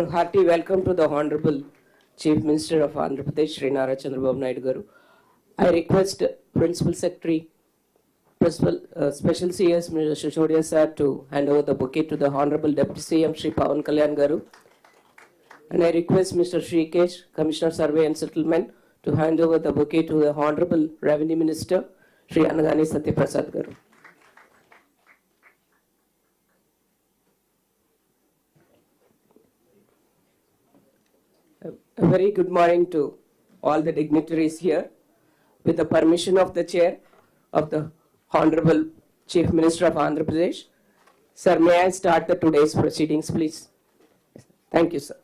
our hearty welcome to the Honorable Chief Minister of Andhra Pradesh, Sri Nara Chandrababu Naidu Garu. I request Principal Secretary, Special CS Mr. Shishodia sir to hand over the bouquet to the Honorable Deputy CM Sri Pawan Kalyan Garu. And I request Mr. Shrikesh, Commissioner Survey and Settlement, to hand over the bouquet to the Honorable Revenue Minister, Sri Anagani Satyaprasad Garu. A very good morning to all the dignitaries here. With the permission of the Chair of the Honorable Chief Minister of Andhra Pradesh, sir, may I start the today's proceedings, please? Thank you, sir.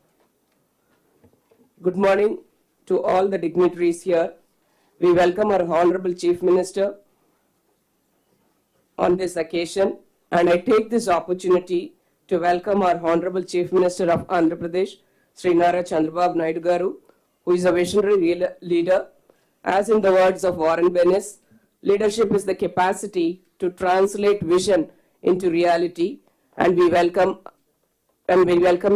Good morning to all the dignitaries here. We welcome our Honorable Chief Minister on this occasion, and I take this opportunity to welcome our Honorable Chief Minister of Andhra Pradesh, Sri Nara Chandrababu Naidu Garu, who is a visionary leader. As in the words of Warren Bennis, leadership is the capacity to translate vision into reality, and we welcome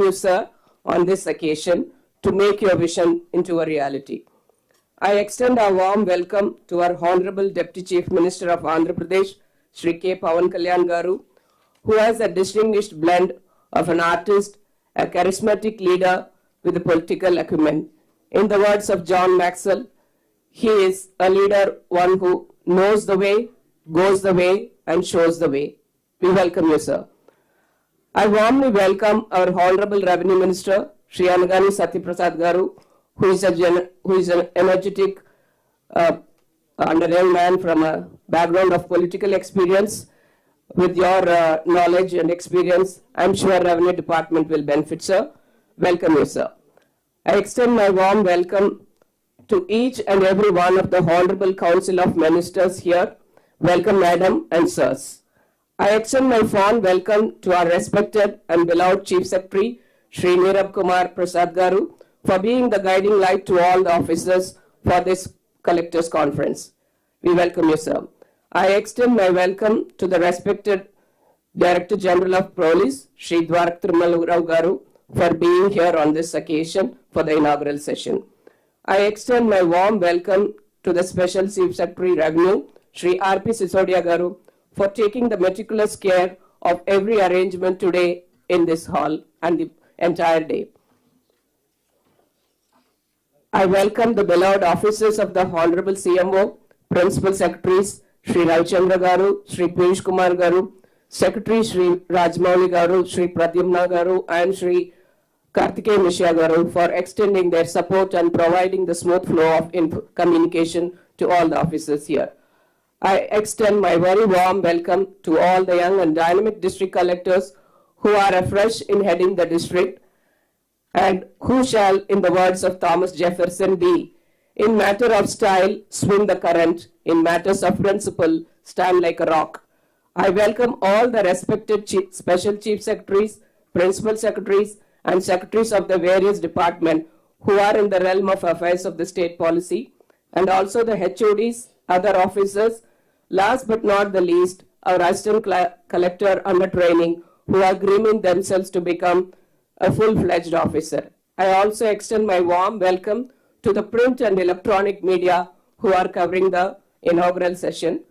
you, sir, on this occasion to make your vision into a reality. I extend a warm welcome to our Honorable Deputy Chief Minister of Andhra Pradesh, Sri K. Pawan Kalyan Garu, who has a distinguished blend of an artist, a charismatic leader with a political acumen. In the words of John Maxwell, he is a leader, one who knows the way, goes the way, and shows the way. We welcome you, sir. I warmly welcome our Honorable Revenue Minister, Sri Anagani Satyaprasad Garu, who is an energetic and a young man from a background of political experience. With your knowledge and experience, I'm sure Revenue Department will benefit, sir. Welcome you, sir. I extend my warm welcome to each and every one of the Honorable Council of Ministers here. Welcome, Madam and Sirs. I extend my fond welcome to our respected and beloved Chief Secretary, Sri Nirab Kumar Prasad Garu, for being the guiding light to all the officers for this Collectors Conference. We welcome you, sir. I extend my welcome to the respected Director General of Police, Sri Dwarak Thirumal Rao Garu, for being here on this occasion for the inaugural session. I extend my warm welcome to the Special Chief Secretary Revenue, Sri R.P. Sisodia Garu, for taking the meticulous care of every arrangement today in this hall and the entire day. I welcome the beloved officers of the Honorable CMO, Principal Secretaries, Sri Ravichandra Garu, Sri Piyush Kumar Garu, Secretary Sri Rajmouli Garu, Sri Pradyumna Garu, and Sri Kartikeya Mishra Garu for extending their support and providing the smooth flow of communication to all the officers here. I extend my very warm welcome to all the young and dynamic district collectors who are afresh in heading the district and who shall, in the words of Thomas Jefferson, be, in matter of style, swim the current, in matters of principle, stand like a rock. I welcome all the respected Special Chief Secretaries, Principal Secretaries, and Secretaries of the various departments who are in the realm of affairs of the state policy, and also the HODs, other officers, last but not the least, our Assistant Collector under training, who are grooming themselves to become a full-fledged officer. I also extend my warm welcome to the print and electronic media who are covering the inaugural session.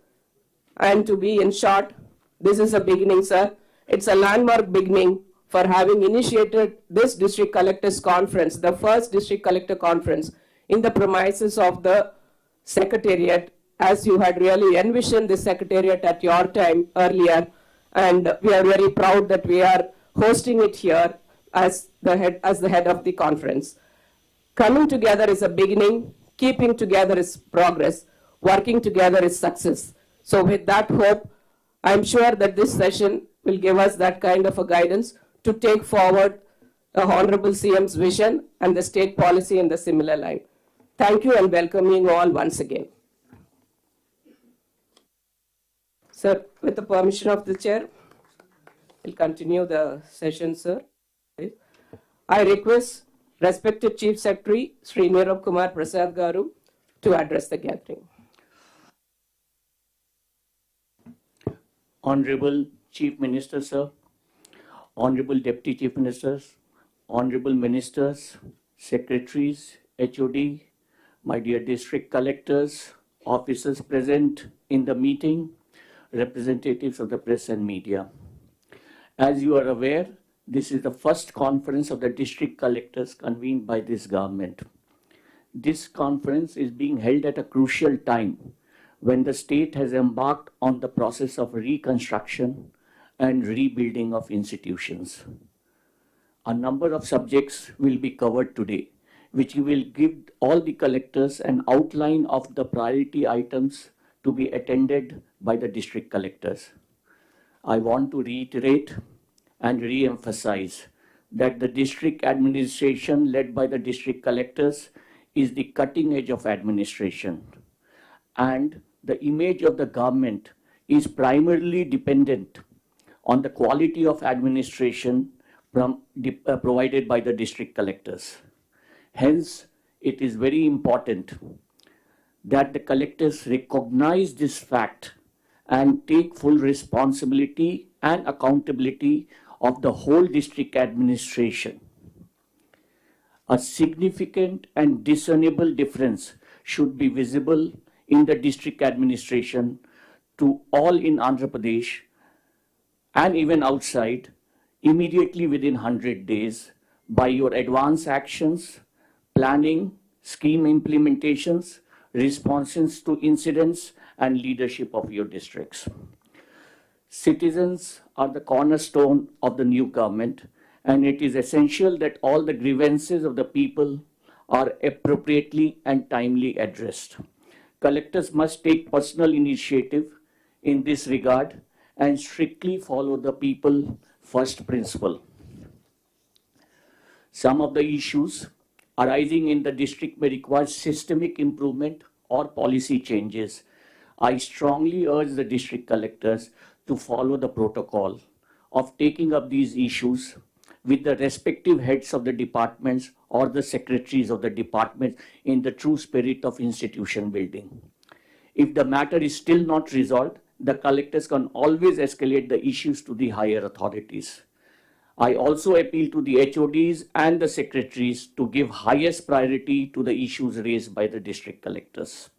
And to be in short, this is a beginning, sir. It's a landmark beginning for having initiated this District Collectors Conference, the first District Collector Conference, in the premises of the Secretariat, as you had really envisioned this Secretariat at your time earlier. And we are very proud that we are hosting it here as the head of the conference. Coming together is a beginning, keeping together is progress, working together is success. So with that hope, I'm sure that this session will give us that kind of a guidance to take forward the Honorable CM's vision and the state policy in the similar line. Thank you and welcoming you all once again. Sir, with the permission of the chair, we'll continue the session, sir. I request respected Chief Secretary, Sri Nirab Kumar Prasad Garu, to address the gathering. Honorable Chief Minister, sir, Honorable Deputy Chief Ministers, honorable ministers, secretaries, HOD, my dear district collectors, officers present in the meeting, representatives of the press and media. As you are aware, this is the first conference of the district collectors convened by this government. This conference is being held at a crucial time when the state has embarked on the process of reconstruction and rebuilding of institutions. A number of subjects will be covered today, which will give all the collectors an outline of the priority items to be attended by the district collectors. I want to reiterate and re-emphasize that the district administration led by the district collectors is the cutting edge of administration, and the image of the government is primarily dependent on the quality of administration provided by the district collectors. Hence, it is very important that the collectors recognize this fact and take full responsibility and accountability of the whole district administration. A significant and discernible difference should be visible in the district administration to all in Andhra Pradesh and even outside immediately within 100 days by your advance actions, planning, scheme implementations, responses to incidents, and leadership of your districts. Citizens are the cornerstone of the new government, and it is essential that all the grievances of the people are appropriately and timely addressed. Collectors must take personal initiative in this regard and strictly follow the people first principle. Some of the issues arising in the district may require systemic improvement or policy changes. I strongly urge the district collectors to follow the protocol of taking up these issues with the respective heads of the departments or the secretaries of the department in the true spirit of institution building. If the matter is still not resolved, the collectors can always escalate the issues to the higher authorities. I also appeal to the HODs and the secretaries to give highest priority to the issues raised by the district collectors.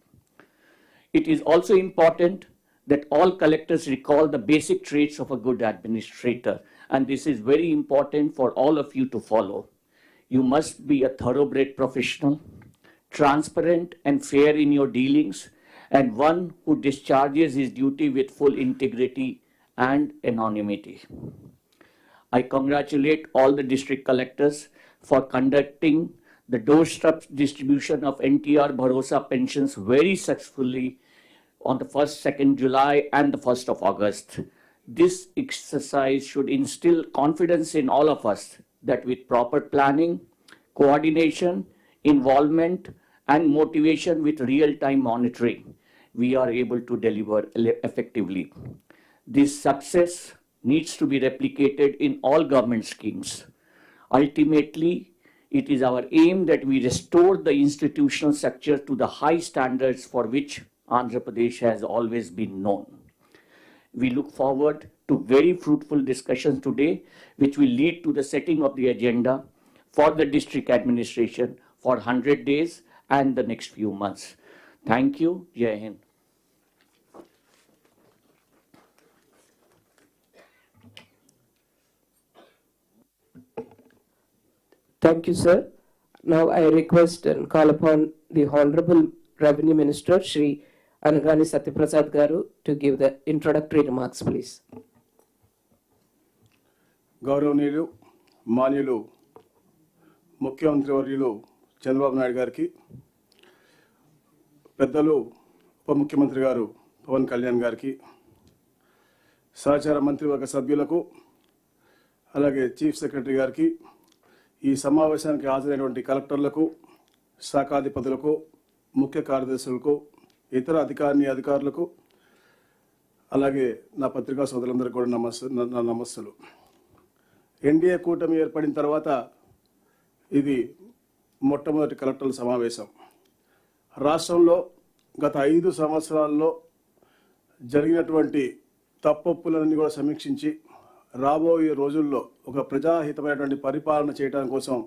It is also important that all collectors recall the basic traits of a good administrator, and this is very important for all of you to follow. You must be a thoroughbred professional, transparent and fair in your dealings, and one who discharges his duty with full integrity and anonymity. I congratulate all the district collectors for conducting the doorstep distribution of NTR Bharosa pensions very successfully on the 1st, 2nd July and the 1st of August. This exercise should instill confidence in all of us that with proper planning, coordination, involvement, and motivation with real-time monitoring, we are able to deliver effectively. This success needs to be replicated in all government schemes. Ultimately, it is our aim that we restore the institutional structure to the high standards for which Andhra Pradesh has always been known. We look forward to very fruitful discussions today, which will lead to the setting of the agenda for the district administration for 100 days and the next few months. Thank you. Jai Hind. Thank you, sir. Now I request and call upon the Honorable Revenue Minister, Shri Anagani Satyaprasad Garu, to give the introductory remarks, please. గౌరవనీయులు మాన్యులు ముఖ్యమంత్రి వర్యులు చంద్రబాబు నాయుడు గారికి, పెద్దలు ఉప ముఖ్యమంత్రి గారు పవన్ కళ్యాణ్ గారికి, సహచార మంత్రివర్గ సభ్యులకు, అలాగే చీఫ్ సెక్రటరీ గారికి, ఈ సమావేశానికి హాజరైనటువంటి కలెక్టర్లకు, శాఖాధిపతులకు, ముఖ్య కార్యదర్శులకు, ఇతర అధికారులకు, అలాగే నా పత్రికా సోదరులందరికీ కూడా నమస్సులు. ఎన్డీఏ కూటమి ఏర్పడిన తర్వాత ఇది మొట్టమొదటి కలెక్టర్ల సమావేశం. రాష్ట్రంలో గత 5 సంవత్సరాల్లో జరిగినటువంటి తప్పొప్పులన్నీ కూడా సమీక్షించి రాబోయే రోజుల్లో ఒక ప్రజాహితమైనటువంటి పరిపాలన చేయడం కోసం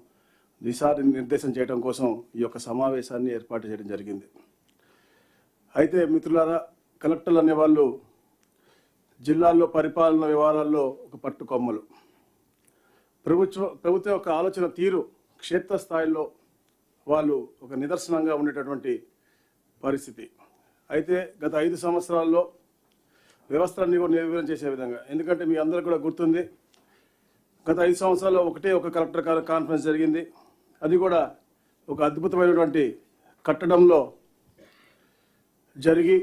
దిశానిర్దేశం చేయడం కోసం ఈ యొక్క సమావేశాన్ని ఏర్పాటు చేయడం జరిగింది. అయితే మిత్రులారా, కలెక్టర్లు అనేవాళ్ళు జిల్లాల్లో పరిపాలన వ్యవహారాల్లో ఒక పట్టుకొమ్మలు. ప్రభుత్వం యొక్క ఆలోచన తీరు క్షేత్రస్థాయిలో వాళ్ళు ఒక నిదర్శనంగా ఉండేటటువంటి పరిస్థితి. అయితే గత 5 సంవత్సరాల్లో వ్యవస్థలన్నీ కూడా నిర్వీర్యం చేసే విధంగా, ఎందుకంటే మీ అందరికీ కూడా గుర్తుంది, గత 5 సంవత్సరాల్లో ఒక కలెక్టర్ కాన్ఫరెన్స్ జరిగింది. అది కూడా ఒక అద్భుతమైనటువంటి కట్టడంలో జరిగి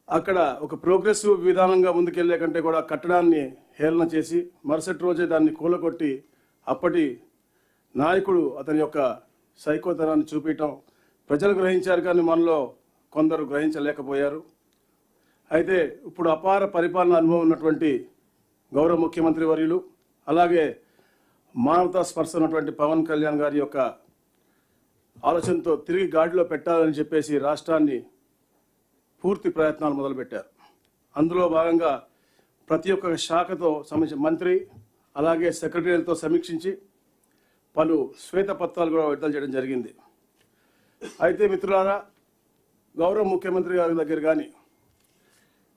అక్కడ ఒక ప్రోగ్రెసివ్ విధానంగా ముందుకెళ్లే కంటే కూడా కట్టడాన్ని హేళన చేసి మరుసటి రోజే దాన్ని కూలగొట్టి అప్పటి నాయకుడు అతని యొక్క సైకోతనాన్ని చూపించడం ప్రజలు గ్రహించారు, కానీ మనలో కొందరు గ్రహించలేకపోయారు. అయితే ఇప్పుడు అపార పరిపాలన అనుభవం ఉన్నటువంటి గౌరవ ముఖ్యమంత్రి వర్యులు, అలాగే మానవతా స్పర్శ ఉన్నటువంటి పవన్ కళ్యాణ్ గారి యొక్క ఆలోచనతో తిరిగి గాడిలో పెట్టాలని చెప్పేసి రాష్ట్రాన్ని పూర్తి ప్రయత్నాలు మొదలుపెట్టారు. అందులో భాగంగా ప్రతి ఒక్క శాఖతో సంబంధించిన మంత్రి అలాగే సెక్రటరీలతో సమీక్షించి పలు శ్వేతపత్రాలు కూడా విడుదల చేయడం జరిగింది. అయితే మిత్రులారా, గౌరవ ముఖ్యమంత్రి గారి దగ్గర కానీ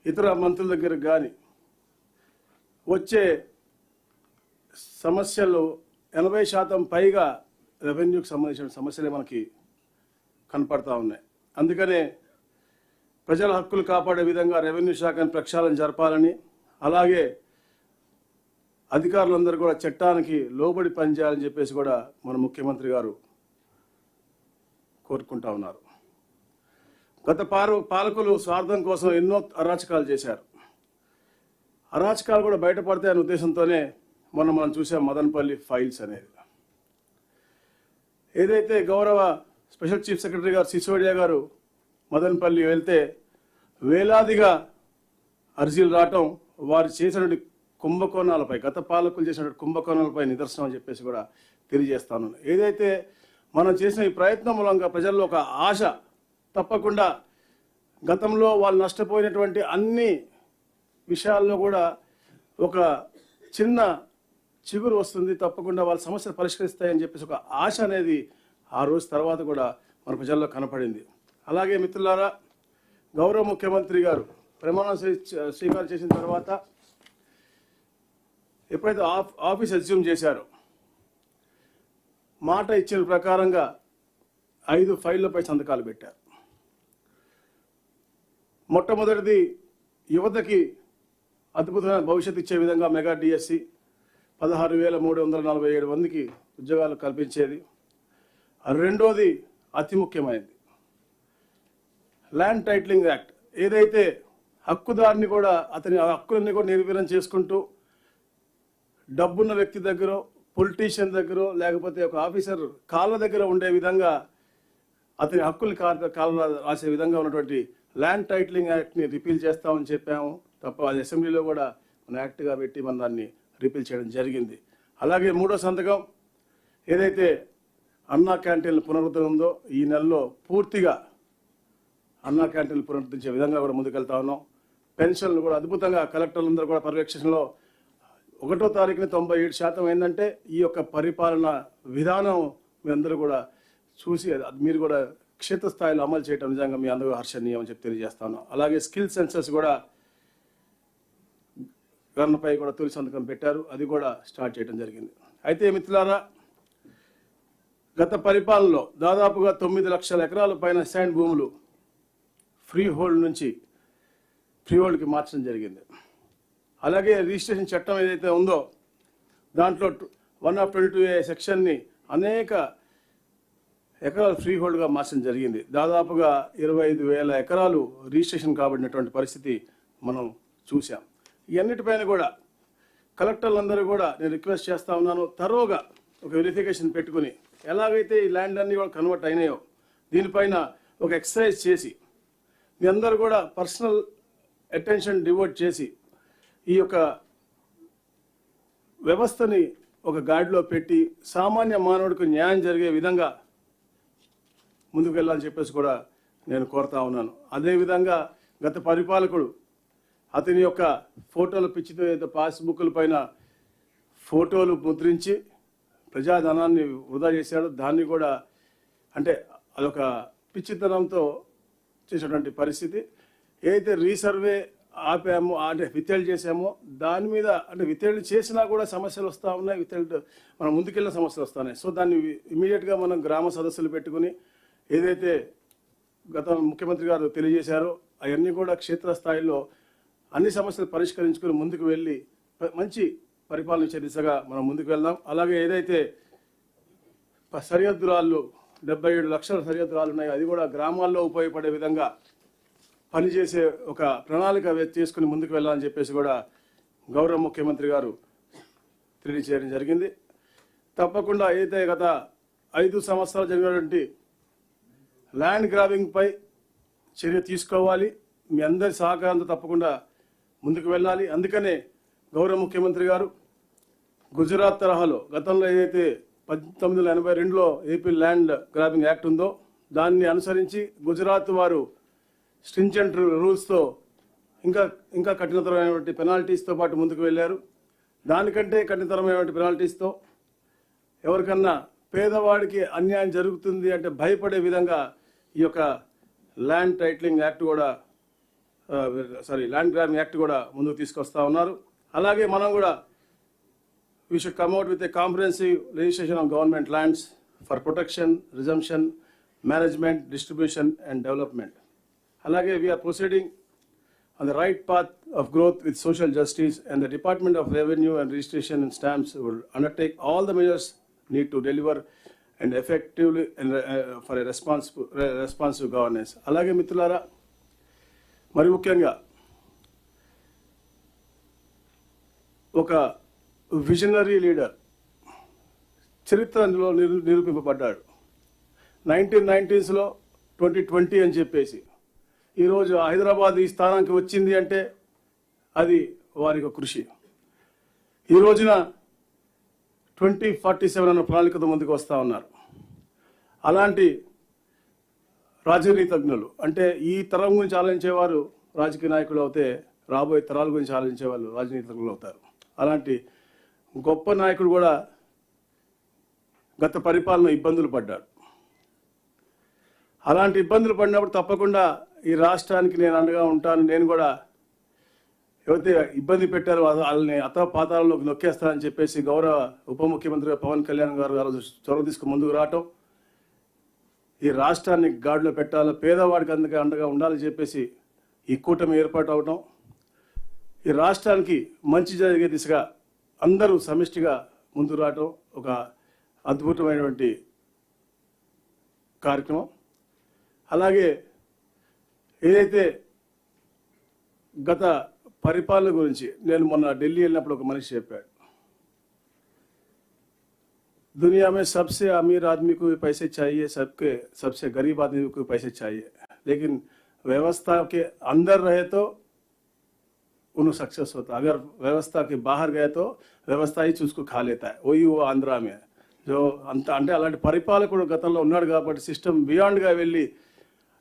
ఇతర మంత్రుల దగ్గర కానీ వచ్చే సమస్యలు 80% పైగా రెవెన్యూకి సంబంధించిన సమస్యలే మనకి కనపడతా ఉన్నాయి. అందుకనే ప్రజల హక్కులు కాపాడే విధంగా రెవెన్యూ శాఖను ప్రక్షాళన జరపాలని, అలాగే అధికారులందరూ కూడా చట్టానికి లోబడి పనిచేయాలని చెప్పేసి కూడా మన ముఖ్యమంత్రి గారు కోరుకుంటా ఉన్నారు. గత పాలకులు స్వార్థం కోసం ఎన్నో అరాచకాలు చేశారు. అరాచకాలు కూడా బయటపడతాయనే ఉద్దేశంతోనే మనం చూసాం మదనపల్లి ఫైల్స్ అనేది. ఏదైతే గౌరవ స్పెషల్ చీఫ్ సెక్రటరీ గారు సిసోడియా గారు మదనపల్లి వెళ్తే వేలాదిగా అర్జీలు రావటం వారు చేసినటువంటి కుంభకోణాలపై, గత పాలకులు చేసినటువంటి కుంభకోణాలపై నిదర్శనం అని చెప్పేసి కూడా తెలియజేస్తాను. ఏదైతే మనం చేసిన ఈ ప్రయత్నం మూలంగా ప్రజల్లో ఒక ఆశ తప్పకుండా, గతంలో వాళ్ళు నష్టపోయినటువంటి అన్ని విషయాల్లో కూడా ఒక చిన్న చిగురు వస్తుంది, తప్పకుండా వాళ్ళ సమస్యలు పరిష్కరిస్తాయని చెప్పేసి ఒక ఆశ అనేది ఆ రోజు తర్వాత కూడా మన ప్రజల్లో కనపడింది. అలాగే మిత్రులారా, గౌరవ ముఖ్యమంత్రి గారు ప్రమాణ స్వీకారం చేసిన తర్వాత ఎప్పుడైతే ఆఫీస్ అజ్యూమ్ చేశారో మాట ఇచ్చిన ప్రకారంగా 5 ఫైళ్లపై సంతకాలు పెట్టారు. మొట్టమొదటిది యువతకి అద్భుతమైన భవిష్యత్తు ఇచ్చే విధంగా మెగా డిఎస్సి 16,347 మందికి ఉద్యోగాలు కల్పించేది. రెండోది అతి ముఖ్యమైనది ల్యాండ్ టైటిలింగ్ యాక్ట్. ఏదైతే హక్కుదారుని కూడా అతని హక్కులన్నీ కూడా నిర్వీర్యం చేసుకుంటూ డబ్బున్న వ్యక్తి దగ్గర, పొలిటీషియన్ దగ్గర, లేకపోతే ఒక ఆఫీసర్ కాళ్ళ దగ్గర ఉండే విధంగా అతని హక్కులు కాళ్ళ రాసే విధంగా ఉన్నటువంటి ల్యాండ్ టైటిలింగ్ యాక్ట్ని రిపీల్ చేస్తామని చెప్పాము తప్ప అది అసెంబ్లీలో కూడా మన యాక్ట్గా పెట్టి మన దాన్ని రిపీల్ చేయడం జరిగింది. అలాగే మూడో సంతకం ఏదైతే అన్నా క్యాంటీన్ల పునరుద్ధరణ ఉందో ఈ నెలలో పూర్తిగా అన్నా క్యాంటీన్లు పునరుద్ధరించే విధంగా కూడా ముందుకెళ్తా ఉన్నాం. పెన్షన్లు కూడా అద్భుతంగా కలెక్టర్లందరూ కూడా పర్యవేక్షణలో 1వ తారీఖున 97% అయిందంటే ఈ యొక్క పరిపాలన విధానం మీ అందరూ కూడా చూసి మీరు కూడా క్షేత్రస్థాయిలో అమలు చేయడం నిజంగా మీ అందరూ హర్షణీయం అని చెప్పి తెలియజేస్తాను. అలాగే స్కిల్ సెన్సస్ కూడా గణనపై కూడా తొలి సంతకం పెట్టారు, అది కూడా స్టార్ట్ చేయడం జరిగింది. అయితే మిత్రులారా, గత పరిపాలనలో దాదాపుగా 9 లక్షల ఎకరాల పైన శాండ్ భూములు ఫ్రీ హోల్డ్ నుంచి ఫ్రీ హోల్డ్కి మార్చడం జరిగింది. అలాగే రిజిస్ట్రేషన్ చట్టం ఏదైతే ఉందో దాంట్లో 122A సెక్షన్ని అనేక ఎకరాలు ఫ్రీ హోల్డ్గా మార్చడం జరిగింది. దాదాపుగా 25,000 ఎకరాలు రిజిస్ట్రేషన్ కాబడినటువంటి పరిస్థితి మనం చూసాం. ఇవన్నిటిపైన కూడా కలెక్టర్లందరూ కూడా నేను రిక్వెస్ట్ చేస్తా ఉన్నాను, తరోగా ఒక వెరిఫికేషన్ పెట్టుకుని ఎలాగైతే ఈ ల్యాండ్ అన్నీ కూడా కన్వర్ట్ అయినాయో దీనిపైన ఒక ఎక్సర్సైజ్ చేసి మీ అందరూ కూడా పర్సనల్ అటెన్షన్ డివోట్ చేసి ఈ యొక్క వ్యవస్థని ఒక గాడిలో పెట్టి సామాన్య మానవుడికి న్యాయం జరిగే విధంగా ముందుకు వెళ్ళాలని చెప్పేసి కూడా నేను కోరుతా ఉన్నాను. అదేవిధంగా గత పరిపాలకుడు అతని యొక్క ఫోటోలు పిచ్చితో ఏదో పాస్బుక్ల పైన ఫోటోలు ముద్రించి ప్రజాధనాన్ని వృధా చేశాడు. దాన్ని కూడా అంటే అదొక పిచ్చితనంతో చేసినటువంటి పరిస్థితి. ఏదైతే రీసర్వే ఆపామో అంటే విత్హెల్డ్ చేసామో దాని మీద అంటే విత్హెల్డ్ చేసినా కూడా సమస్యలు వస్తూ ఉన్నాయి, విత్హెల్డ్ మనం ముందుకెళ్ళిన సమస్యలు వస్తున్నాయి. సో దాన్ని ఇమీడియట్గా మనం గ్రామ సదస్సులు పెట్టుకుని ఏదైతే గత ముఖ్యమంత్రి గారు తెలియజేశారో అవన్నీ కూడా క్షేత్రస్థాయిలో అన్ని సమస్యలు పరిష్కరించుకుని ముందుకు వెళ్ళి మంచి పరిపాలన ఇచ్చే దిశగా మనం ముందుకు వెళ్దాం. అలాగే ఏదైతే సరిహద్దు రాళ్ళు 77 లక్షల సరిహద్దు రాళ్ళు ఉన్నాయి, అది కూడా గ్రామాల్లో ఉపయోగపడే విధంగా పనిచేసే ఒక ప్రణాళిక చేసుకుని ముందుకు వెళ్ళాలని చెప్పేసి కూడా గౌరవ ముఖ్యమంత్రి గారు తెలియజేయడం జరిగింది. తప్పకుండా ఏదైతే గత 5 సంవత్సరాలు జరిగినటువంటి ల్యాండ్ గ్రాబింగ్ పై చర్య తీసుకోవాలి. మీ అందరి సహకారంతో తప్పకుండా ముందుకు వెళ్ళాలి. అందుకనే గౌరవ ముఖ్యమంత్రి గారు గుజరాత్ తరహాలో గతంలో ఏదైతే 1982లో ఏపీ ల్యాండ్ గ్రాబింగ్ యాక్ట్ ఉందో దాన్ని అనుసరించి గుజరాత్ వారు స్ట్రింజెంట్ రూల్స్తో ఇంకా కఠినతరమైనటువంటి పెనాల్టీస్తో పాటు ముందుకు వెళ్ళారు. దానికంటే కఠినతరమైనటువంటి పెనాల్టీస్తో ఎవరికన్నా పేదవాడికి అన్యాయం జరుగుతుంది అంటే భయపడే విధంగా ఈ యొక్క ల్యాండ్ టైటిలింగ్ యాక్ట్ కూడా ల్యాండ్ గ్రాబింగ్ యాక్ట్ కూడా ముందుకు తీసుకొస్తా ఉన్నారు. అలాగే మనం కూడా we should come out with a comprehensive legislation on government lands for protection, resumption, management, distribution and development. Alage, we are proceeding on the right path of growth with social justice, and the Department of Revenue and Registration and Stamps will undertake all the measures need to deliver and effectively and for a responsive governance. Alage మిత్రులారా, మరి ముఖ్యంగా ఒక visionary leader చరిత్రలో నిరూపింపబడ్డాడు. 1990sలో 2020 అని చెప్పేసి ఈరోజు హైదరాబాద్ ఈ స్థానానికి వచ్చింది అంటే అది వారి కృషి. ఈ రోజున 2047 అన్న ప్రణాళికతో ముందుకు వస్తూ ఉన్నారు. అలాంటి రాజనీతిజ్ఞులు అంటే ఈ తరం గురించి ఆలోచించేవారు రాజకీయ నాయకులు అవుతే రాబోయే తరాల గురించి ఆలోచించే వాళ్ళు రాజనీతిజ్ఞులు అవుతారు. అలాంటి గొప్ప నాయకుడు కూడా గత పరిపాలన ఇబ్బందులు పడ్డాడు. అలాంటి ఇబ్బందులు పడినప్పుడు తప్పకుండా ఈ రాష్ట్రానికి నేను అండగా ఉంటాను, నేను కూడా ఎవరైతే ఇబ్బంది పెట్టారో వాళ్ళని పాతాళంలోకి నొక్కేస్తానని చెప్పేసి గౌరవ ఉప ముఖ్యమంత్రి పవన్ కళ్యాణ్ గారు ఆ రోజు చొరవ తీసుకుని ముందుకు రావటం, ఈ రాష్ట్రాన్ని గాడిలో పెట్టాలి, పేదవాడికి అందుకే అండగా ఉండాలని చెప్పేసి ఈ కూటమి ఏర్పాటు అవటం, ఈ రాష్ట్రానికి మంచి జరిగే దిశగా అందరూ సమిష్టిగా ముందుకు రావటం ఒక అద్భుతమైనటువంటి కార్యక్రమం. అలాగే ఏదైతే గత పరిపాలన గురించి నేను మొన్న ఢిల్లీ వెళ్ళినప్పుడు ఒక మనిషి చెప్పాడు, दुनिया में सबसे अमीर आदमी को भी पैसे चाहिए, सबसे गरीब आदमी को भी पैसे चाहिए, लेकिन व्यवस्था के अंदर रहे तो उन्हें सक्सेस होता, अगर व्यवस्था के बाहर गए तो व्यवस्था ही उसको खा लेता है. वही वो आंध्रा में जो అంటే అలాంటి పరిపాలకుడు గతంలో ఉన్నాడు కాబట్టి సిస్టమ్ బియాండ్గా వెళ్ళి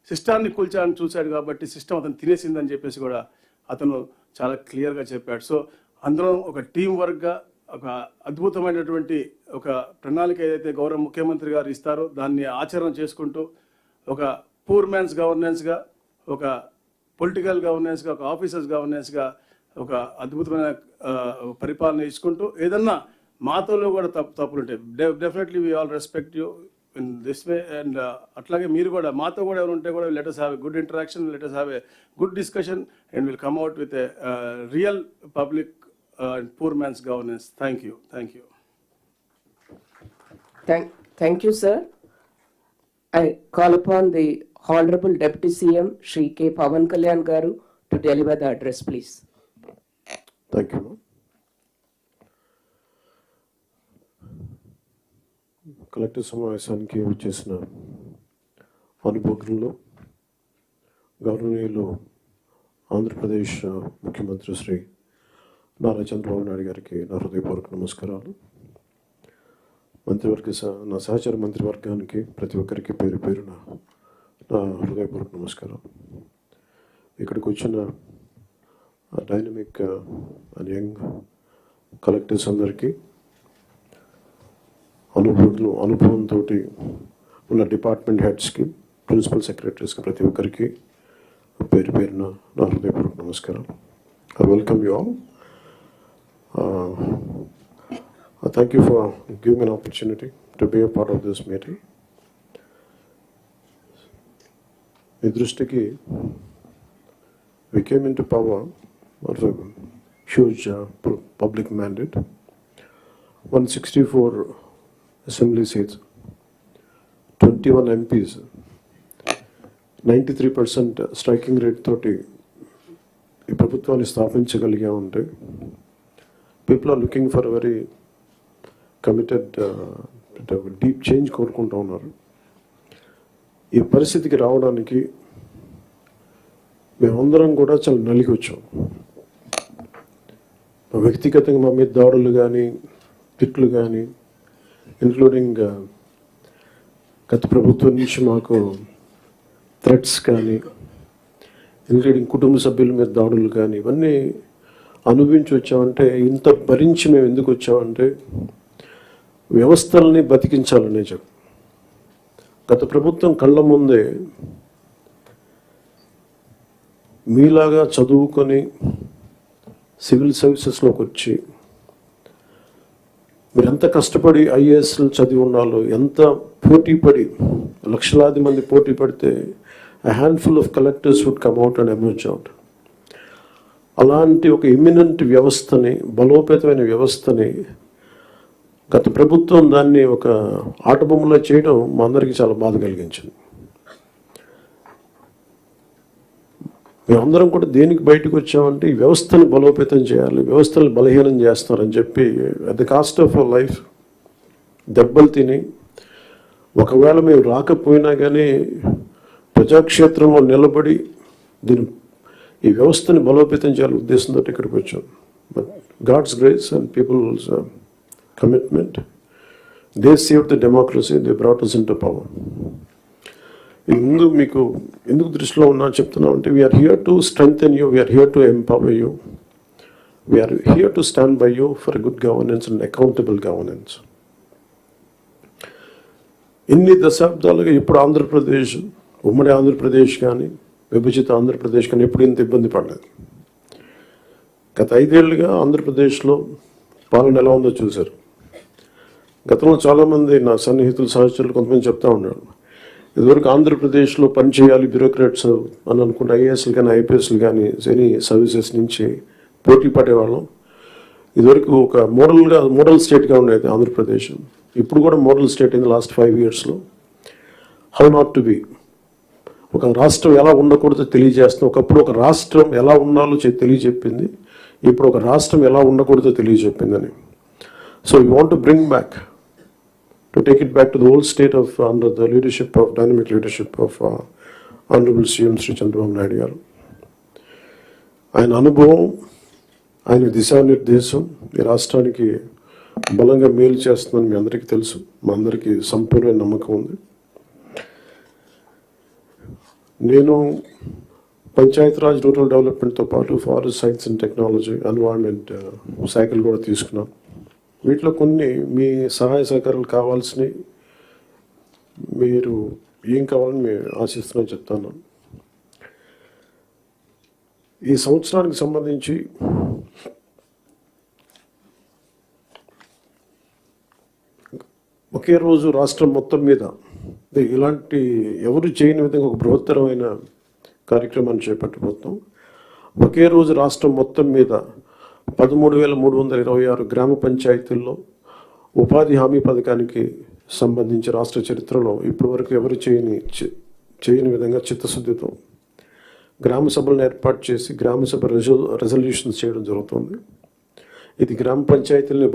సిస్టాన్ని కూల్చాలని చూశాడు కాబట్టి సిస్టమ్ అతను తినేసిందని చెప్పేసి కూడా అతను చాలా క్లియర్గా చెప్పాడు. సో అందరం ఒక టీం వర్క్గా ఒక అద్భుతమైనటువంటి ఒక ప్రణాళిక ఏదైతే గౌరవ ముఖ్యమంత్రి గారు ఇస్తారో దాన్ని ఆచరణ చేసుకుంటూ ఒక పూర్ మ్యాన్స్ గవర్నెన్స్గా, ఒక పొలిటికల్ గవర్నెన్స్గా, ఒక ఆఫీసర్స్ గవర్నెన్స్గా ఒక అద్భుతమైన పరిపాలన ఇచ్చుకుంటూ ఏదన్నా మాతోలో కూడా తప్పులు ఉంటాయి. Definitely we all respect you in this way. And అట్లాగే మీరు కూడా మాతో కూడా ఎవరు ఉంటే కూడా let us have a good interaction, let us have a good discussion and we'll come out with a real public and poor man's governance. Thank you. Thank you. Thank you, sir. I call upon the Honorable Deputy CM Shri K. Pavan Kalyan Garu to deliver the address, please. Thank you. Collector సమావేశానికి వచ్చేసిన అనుభవజ్ఞులు, గౌరవనీయులు ఆంధ్రప్రదేశ్ ముఖ్యమంత్రి శ్రీ నారా చంద్రబాబు నాయుడు గారికి నా హృదయపూర్వక నమస్కారాలు. నా సహచర మంత్రివర్గానికి ప్రతి ఒక్కరికి పేరు పేరున నా హృదయపూర్వక నమస్కారం. ఇక్కడికి వచ్చిన డైనమిక్ అండ్ యంగ్ కలెక్టర్స్ అందరికీ, అనుభవంతో ఉన్న డిపార్ట్మెంట్ హెడ్స్కి, ప్రిన్సిపల్ సెక్రటరీస్కి, ప్రతి ఒక్కరికి పేరు పేరున నా హృదయపూర్వక నమస్కారం. I welcome you all. Thank you for giving me an opportunity to be a part of this meeting. మీ దృష్టికి, we came into power of a huge public mandate, 164 assembly seats, 21 MPs, 93% striking rate తోటి ఈ ప్రభుత్వాన్ని స్థాపించగలిగా ఉంటే, people are looking for very committed deep change కోరుకుంటూ ఉన్నారు. ఈ పరిస్థితికి రావడానికి మేమందరం కూడా చాలా నలిగి వచ్చాం. వ్యక్తిగతంగా మా మీద దాడులు కానీ, తిట్లు కానీ, ఇంక్లూడింగ్ గత ప్రభుత్వం నుంచి మాకు థ్రెట్స్ కానీ, ఇంక్లూడింగ్ కుటుంబ సభ్యుల మీద దాడులు కానీ, ఇవన్నీ అనుభవించి వచ్చామంటే, ఇంత భరించి మేము ఎందుకు వచ్చామంటే వ్యవస్థల్ని బతికించాలనే చెప్పి. గత ప్రభుత్వం కళ్ళ ముందే మీలాగా చదువుకొని సివిల్ సర్వీసెస్లోకి వచ్చి మీరు ఎంత కష్టపడి ఐఏఎస్లు చదివి ఉన్నాలో, ఎంత పోటీ పడి, లక్షలాది మంది పోటీ పడితే a handful of collectors would come out and emerge out. అలాంటి ఒక ఎమినెంట్ వ్యవస్థని, బలోపేతమైన వ్యవస్థని గత ప్రభుత్వం దాన్ని ఒక ఆటబొమ్మలో చేయడం మా అందరికీ చాలా బాధ కలిగించింది. మేమందరం కూడా దేనికి బయటకు వచ్చామంటే ఈ వ్యవస్థని బలోపేతం చేయాలి, వ్యవస్థని బలహీనం చేస్తారని చెప్పి at the cost of our life దెబ్బలు తిని, ఒకవేళ మేము రాకపోయినా కానీ ప్రజాక్షేత్రంలో నిలబడి ఈ వ్యవస్థని బలోపేతం చేయాలి ఉద్దేశంతో ఇక్కడికి వచ్చాం. But God's grace and people's commitment, they save the democracy, they brought us into power. ముందు మీకు ఎందుకు దృష్టిలో ఉన్నా చెప్తున్నాం అంటే, we are here to strengthen you, we are here to empower you, we are here to stand by you for good governance and accountable governance. ఇన్ని దశాబ్దాలుగా ఇప్పుడు ఆంధ్రప్రదేశ్, ఉమ్మడి ఆంధ్రప్రదేశ్ కానీ, విభజిత ఆంధ్రప్రదేశ్ కానీ ఎప్పుడు ఇంత ఇబ్బంది పడలేదు. గత 5 ఏళ్ళుగా ఆంధ్రప్రదేశ్లో పాలన ఎలా ఉందో చూశారు. గతంలో చాలామంది నా సన్నిహితులు, సహచరులు కొంతమంది చెప్తా ఉన్నారు, ఇదివరకు ఆంధ్రప్రదేశ్లో పనిచేయాలి బ్యూరోక్రాట్స్ అని అనుకుంటే ఐఏఎస్లు కానీ, ఐపీఎస్లు కానీ, ఎనీ సర్వీసెస్ నుంచి పోటీ పడేవాళ్ళం. ఇదివరకు ఒక మోడల్ స్టేట్గా ఉండేది ఆంధ్రప్రదేశ్. ఇప్పుడు కూడా model state in the last 5 yearsలో. హౌ నాట్ టు బి, ఒక రాష్ట్రం ఎలా ఉండకూడదో తెలియజేస్తుంది. ఒకప్పుడు ఒక రాష్ట్రం ఎలా ఉండాలో తెలియజెప్పింది, ఇప్పుడు ఒక రాష్ట్రం ఎలా ఉండకూడదో తెలియజెప్పిందని. So we want to bring back, to take it back to the old state of under the leadership of dynamic leadership of honourable CM Shri Chandrababu Naidu garu. ఆయన అనుభవం, ఆయన దిశానిర్దేశం ఈ రాష్ట్రానికి బలంగా మేలు చేస్తుందని మీ అందరికీ తెలుసు. మా అందరికీ సంపూర్ణ నమ్మకం ఉంది. నేను పంచాయతీరాజ్, రూరల్ డెవలప్మెంట్తో పాటు forest science and technology, environment శాఖలు కూడా తీసుకున్నాను. వీటిలో కొన్ని మీ సహాయ సహకారాలు కావాల్సినవి, మీరు ఏం కావాలని మేము ఆశిస్తున్నామని చెప్తాను. ఈ సంవత్సరానికి సంబంధించి ఒకే రోజు రాష్ట్రం మొత్తం మీద ఇలాంటి ఎవరు చేయని విధంగా ఒక బృహత్తరమైన కార్యక్రమాన్ని చేపట్టబోతున్నాం. ఒకే రోజు రాష్ట్రం మొత్తం మీద 13,326 గ్రామ పంచాయతీల్లో ఉపాధి హామీ పథకానికి సంబంధించి రాష్ట్ర చరిత్రలో ఇప్పటివరకు ఎవరు చేయని విధంగా చిత్తశుద్ధితో గ్రామ సభలను ఏర్పాటు చేసి గ్రామ సభ రెజల్యూషన్స్ చేయడం జరుగుతుంది. ఇది గ్రామ పంచాయతీలని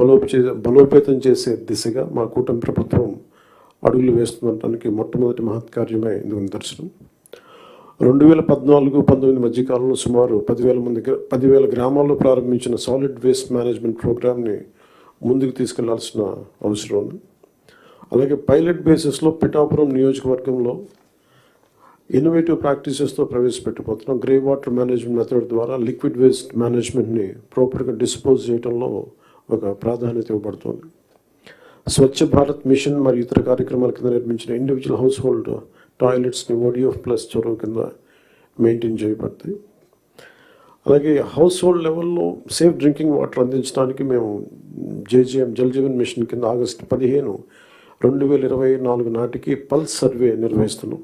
బలోపేతం చేసే దిశగా మా కూటమి ప్రభుత్వం అడుగులు వేస్తుండటానికి మొట్టమొదటి మహత్కార్యమే ఇందుకు నిదర్శనం. 2014-19 మధ్యకాలంలో సుమారు 10,000 గ్రామాల్లో ప్రారంభించిన సాలిడ్ వేస్ట్ మేనేజ్మెంట్ ప్రోగ్రామ్ని ముందుకు తీసుకెళ్లాల్సిన అవసరం ఉంది. అలాగే పైలట్ బేసిస్లో పిఠాపురం నియోజకవర్గంలో ఇన్నోవేటివ్ ప్రాక్టీసెస్తో ప్రవేశపెట్టబోతున్నాం. గ్రే వాటర్ మేనేజ్మెంట్ మెథడ్ ద్వారా లిక్విడ్ వేస్ట్ మేనేజ్మెంట్ని ప్రాపర్గా డిస్పోజ్ చేయడంలో ఒక ప్రాధాన్యత ఇవ్వబడుతుంది. స్వచ్ఛ భారత్ మిషన్ మరియు ఇతర కార్యక్రమాల కింద నిర్మించిన ఇండివిజువల్ హౌస్ హోల్డ్ టాయిలెట్స్ని ODF ప్లస్ చొరవ కింద మెయింటైన్ చేయబడతాయి. అలాగే హౌస్ హోల్డ్ లెవెల్లో సేఫ్ డ్రింకింగ్ వాటర్ అందించడానికి మేము JJM జల్ జీవన్ మిషన్ కింద ఆగస్టు 15, 2024 నాటికి పల్స్ సర్వే నిర్వహిస్తున్నాం.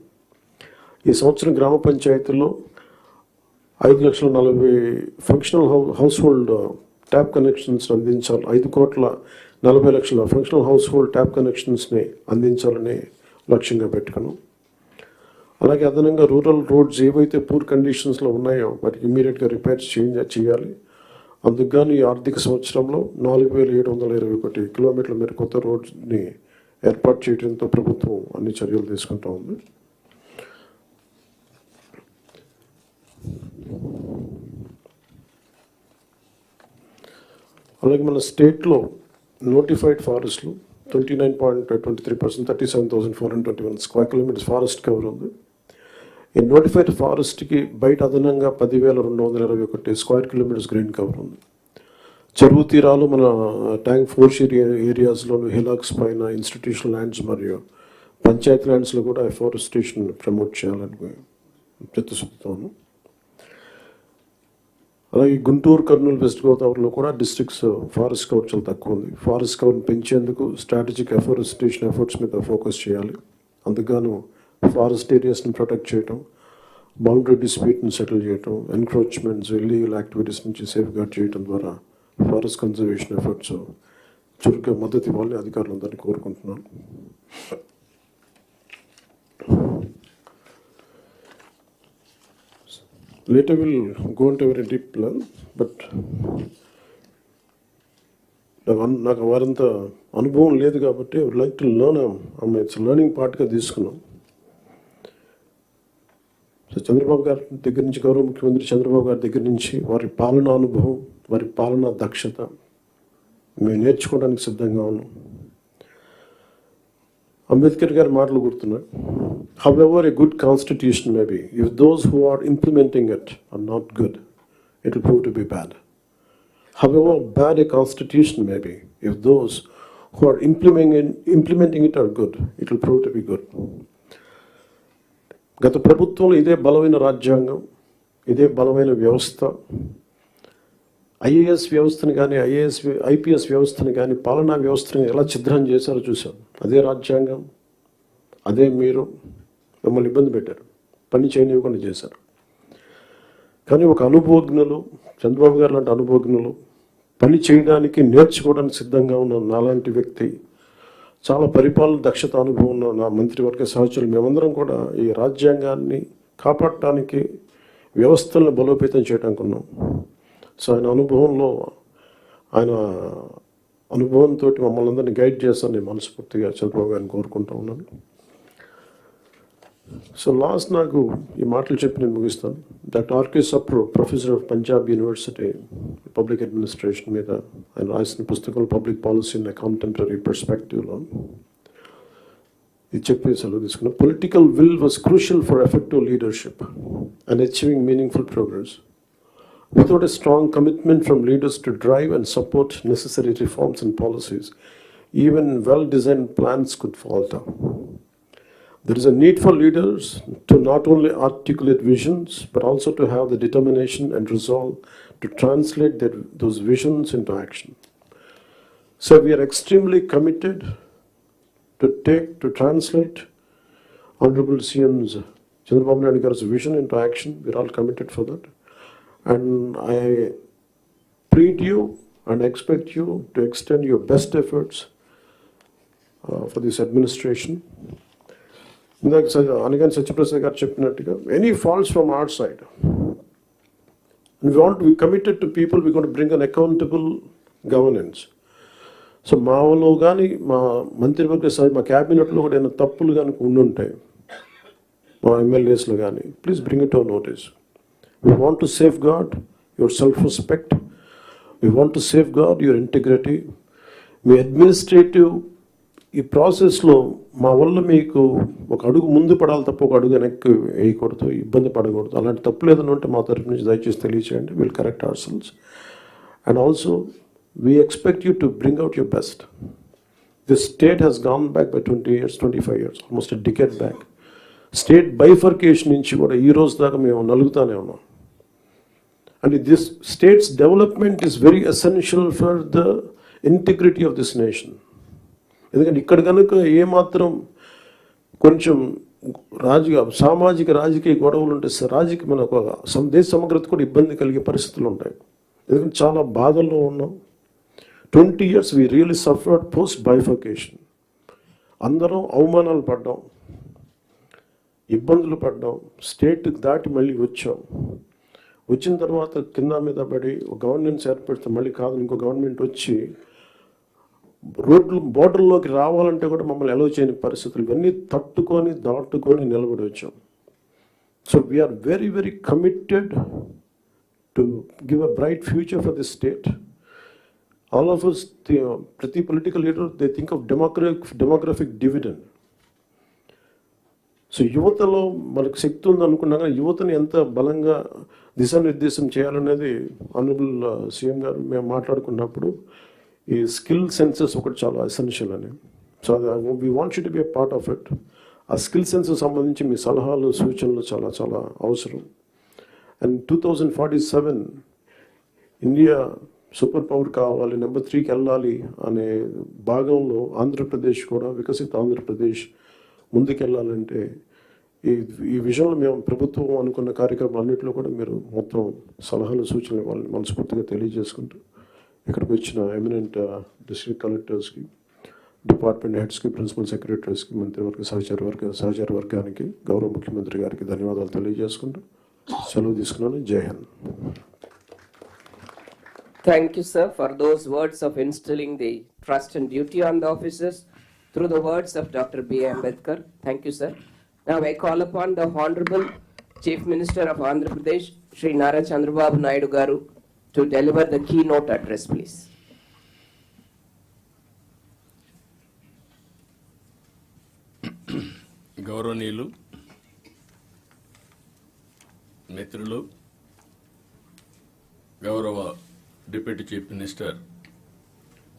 ఈ సంవత్సరం గ్రామ పంచాయతీల్లో 5,40,000 functional house hold tap connections అందించాలి. 5,40,00,000 ఫంక్షనల్ హౌస్ హోల్డ్ ట్యాప్ కనెక్షన్స్ని అందించాలని లక్ష్యంగా పెట్టుకున్నాం. అలాగే అదనంగా రూరల్ రోడ్స్ ఏవైతే పూర్ కండిషన్స్లో ఉన్నాయో వాటికి ఇమీడియట్గా రిపేర్స్ చేయాలి. అందుకు ఈ ఆర్థిక సంవత్సరంలో 4,721 కిలోమీటర్ల మేర కొత్త రోడ్స్ని ఏర్పాటు చేయడంతో ప్రభుత్వం అన్ని చర్యలు తీసుకుంటూ ఉంది. అలాగే మన స్టేట్లో నోటిఫైడ్ ఫారెస్ట్లు 29.23%, 37,421 స్క్వేర్ కిలోమీటర్స్ ఫారెస్ట్ కవర్ ఉంది. ఈ నోటిఫైడ్ ఫారెస్ట్కి బయట అదనంగా 10,221 స్క్వేర్ కిలోమీటర్స్ గ్రీన్ కవర్ ఉంది. చెరువు తీరాలు మన ట్యాంక్ ఫోర్షియర్ ఏరియాస్లోను హిలాక్స్ పైన ఇన్స్టిట్యూషనల్ ల్యాండ్స్ మరియు పంచాయతీ ల్యాండ్స్లో కూడా ఎఫారెస్టేషన్ ప్రమోట్ చేయాలని చిత్తశుద్ధితోను. అలాగే గుంటూరు, కర్నూలు, వెస్ట్ గోదావరిలో కూడా డిస్ట్రిక్ట్స్ ఫారెస్ట్ కవర్ చాలా తక్కువ ఉంది. ఫారెస్ట్ కవర్ని పెంచేందుకు స్ట్రాటజిక్ ఎఫారెస్టేషన్ ఎఫర్ట్స్ మీద ఫోకస్ చేయాలి. అందుకు ఫారెస్ట్ ఏరియాస్ని ప్రొటెక్ట్ చేయటం, బౌండరీ డిస్ప్యూట్ని సెటిల్ చేయటం, ఎన్క్రోచ్మెంట్స్, ఇల్లీగల్ యాక్టివిటీస్ నుంచి సేఫ్ గార్డ్ చేయడం ద్వారా ఫారెస్ట్ కన్జర్వేషన్ ఎఫర్ట్స్ చురుగ్గా మద్దతు ఇవ్వాలని అధికారులందరినీ కోరుకుంటున్నాను. Later we'll go into a very deep plan, but నాకు వారంత అనుభవం లేదు కాబట్టి I would like to learn. It's learning పార్ట్గా తీసుకున్నాం. సో చంద్రబాబు గారి దగ్గర నుంచి, గౌరవ ముఖ్యమంత్రి చంద్రబాబు గారి దగ్గర నుంచి వారి పాలనా అనుభవం, వారి పాలనా దక్షత మేము నేర్చుకోవడానికి సిద్ధంగా ఉన్నాం. అంబేద్కర్ గారి మాటలు గుర్తున్నాయి. However a good constitution may be, if those who are implementing it are not good, it will prove to be bad. However bad a constitution may be, if those who are implementing it are good, it will prove to be good. గత ప్రభుత్వంలో ఇదే బలమైన రాజ్యాంగం, ఇదే బలమైన వ్యవస్థ, IAS వ్యవస్థను కానీ IPS వ్యవస్థను కానీ పాలనా వ్యవస్థను ఎలా ఛిద్రం చేశారో చూసాం. అదే రాజ్యాంగం, అదే మీరు మిమ్మల్ని ఇబ్బంది పెట్టారు, పని చేయనివ్వకుండా చేశారు. కానీ ఒక అనుభవజ్ఞులు, చంద్రబాబు గారు లాంటి అనుభవజ్ఞులు, పని చేయడానికి నేర్చుకోవడానికి సిద్ధంగా ఉన్న నాలాంటి వ్యక్తి, చాలా పరిపాలన దక్షత అనుభవం ఉన్న నా మంత్రివర్గ సహచరులు, మేమందరం కూడా ఈ రాజ్యాంగాన్ని కాపాడటానికి, వ్యవస్థలను బలోపేతం చేయడానికి ఉన్నాం. సో ఆయన అనుభవంతో మమ్మల్ని అందరినీ గైడ్ చేస్తాను నేను మనస్ఫూర్తిగా చంద్రబాబు గారిని కోరుకుంటూ ఉన్నాను. సో లాస్ట్ నాకు ఈ మాటలు చెప్పి నేను ముగిస్తాను. Doctor R.K. Sapro, professor of Punjab university public administration మీద ఆయన రాసిన పుస్తకం పబ్లిక్ పాలసీ ఇన్ కాంటెంపరీ పర్స్పెక్టివ్లో ఇది చెప్పి సెలవు తీసుకున్నాను. Political will was crucial for effective leadership and achieving meaningful progress. Without a strong commitment from leaders to drive and support necessary reforms and policies, even well-designed plans could falter. There is a need for leaders to not only articulate visions, but also to have the determination and resolve to translate those visions into action. So we are extremely committed to translate Honorable CM's Chandrababu Naidu Garu's vision into action. We are all committed for that. And I plead you and expect you to extend your best efforts for this administration. ఇందాక అనగానే సత్యప్రసాద్ గారు చెప్పినట్టుగా any faults from our side, we committed to people, we're going to bring an accountable governance. So మాలో కానీ మా మంత్రివర్గ సభ, మా క్యాబినెట్లో కూడా ఏమైనా తప్పులు కనుక ఉండుంటాయి, మా ఎమ్మెల్యేస్లో కానీ, please bring it our notice. We want to safeguard your self-respect. We want to safeguard your integrity. Me administrative ఈ ప్రాసెస్లో మా వల్ల మీకు ఒక అడుగు ముందు పడాలి తప్ప ఒక అడుగు వెనక్కి వేయకూడదు, ఇబ్బంది పడకూడదు. అలాంటి తప్పులు ఏదైనా ఉంటే మా తరఫు నుంచి దయచేసి తెలియచేయండి. Will correct ourselves. And also we expect you to bring out your best. This state has gone back by 20 years, 25 years, almost a decade back. State bifurcation నుంచి కూడా ఈ రోజు దాకా మేము నలుగుతానే ఉన్నాం. And this state's development is very essential for the integrity of this nation. ఎందుకంటే ఇక్కడ కనుక ఏమాత్రం కొంచెం సామాజిక రాజకీయ గొడవలు ఉంటే మన దేశ సమగ్రత కూడా ఇబ్బంది కలిగే పరిస్థితులు ఉంటాయి. ఎందుకంటే చాలా బాధల్లో ఉన్నాం. 20 years we really suffered post bifurcation. అందరం అవమానాలు పడ్డాం, ఇబ్బందులు పడ్డాం, స్టేట్ దాటి మళ్ళీ వచ్చాం. వచ్చిన తర్వాత కింద మీద పడి గవర్నెన్స్ ఏర్పడితే మళ్ళీ కాదు ఇంకో గవర్నమెంట్ వచ్చి బోర్డర్లోకి రావాలంటే కూడా మమ్మల్ని అలౌ చేయని పరిస్థితులు, ఇవన్నీ తట్టుకొని దాటుకొని నిలబడి వచ్చాం. So we are very very committed to give a bright future for this state. All of us, ప్రతి political leader they think of demographic dividend. So యువతలో మనకు శక్తి ఉంది అనుకున్నా కానీ యువతని ఎంత బలంగా దిశానిర్దేశం చేయాలనేది ఆనరబుల్ సీఎం గారు మేము మాట్లాడుకున్నప్పుడు ఈ స్కిల్ సెన్సెస్ ఒకటి చాలా ఎసెన్షియల్ అని. So we want you to be a part of it. ఆ స్కిల్ సెన్సెస్ సంబంధించి మీ సలహాలు సూచనలు చాలా చాలా అవసరం. అండ్ 2047 ఇండియా సూపర్ పవర్ కావాలి, నెంబర్ 3కి వెళ్ళాలి అనే భాగంలో ఆంధ్రప్రదేశ్ కూడా వికసిత ఆంధ్రప్రదేశ్ ముందుకెళ్ళాలంటే ఈ విషయంలో మేము ప్రభుత్వం అనుకున్న కార్యక్రమాలన్నింటిలో కూడా మీరు మొత్తం సలహాలు సూచనలు ఇవ్వాలని మనస్ఫూర్తిగా తెలియజేసుకుంటూ ఇక్కడికి వచ్చిన ఎమినెంట్ డిస్ట్రిక్ట్ కలెక్టర్స్కి, డిపార్ట్మెంట్ హెడ్స్కి, ప్రిన్సిపల్ సెక్రటరీస్కి, మంత్రివర్గ సహచార వర్గానికి, గౌరవ ముఖ్యమంత్రి గారికి ధన్యవాదాలు తెలియజేసుకుంటూ సెలవు తీసుకున్నాను. జై Hind. Thank you, sir, for those words of instilling the trust and duty on the officers through the words of Dr. B. Ambedkar. Thank you, sir. Now I call upon the Honorable Chief Minister of Andhra Pradesh, Shri Nara Chandrababu Naidu Garu, to deliver the keynote address, please. గౌరవనీయులు, మిత్రులు, గౌరవ deputy chief minister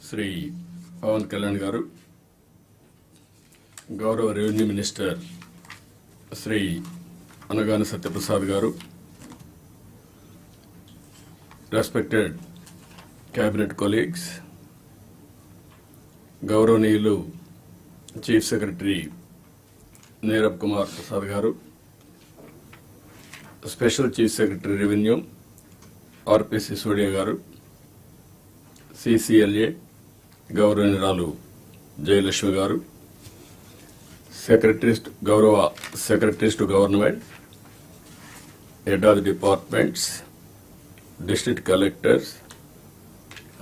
Shri Pawan Kalyan గారు, గౌరవ revenue minister Shri Anagani Satyaprasad గారు, respected cabinet colleagues, గౌరవనీయులు chief secretary Neerabh Kumar Prasad గారు, special chief secretary revenue RP Sisodia గారు, CCLA గౌరవనీయురాలు జయలక్ష్మి గారు, గౌరవ secretaries to government, head of the departments, district collectors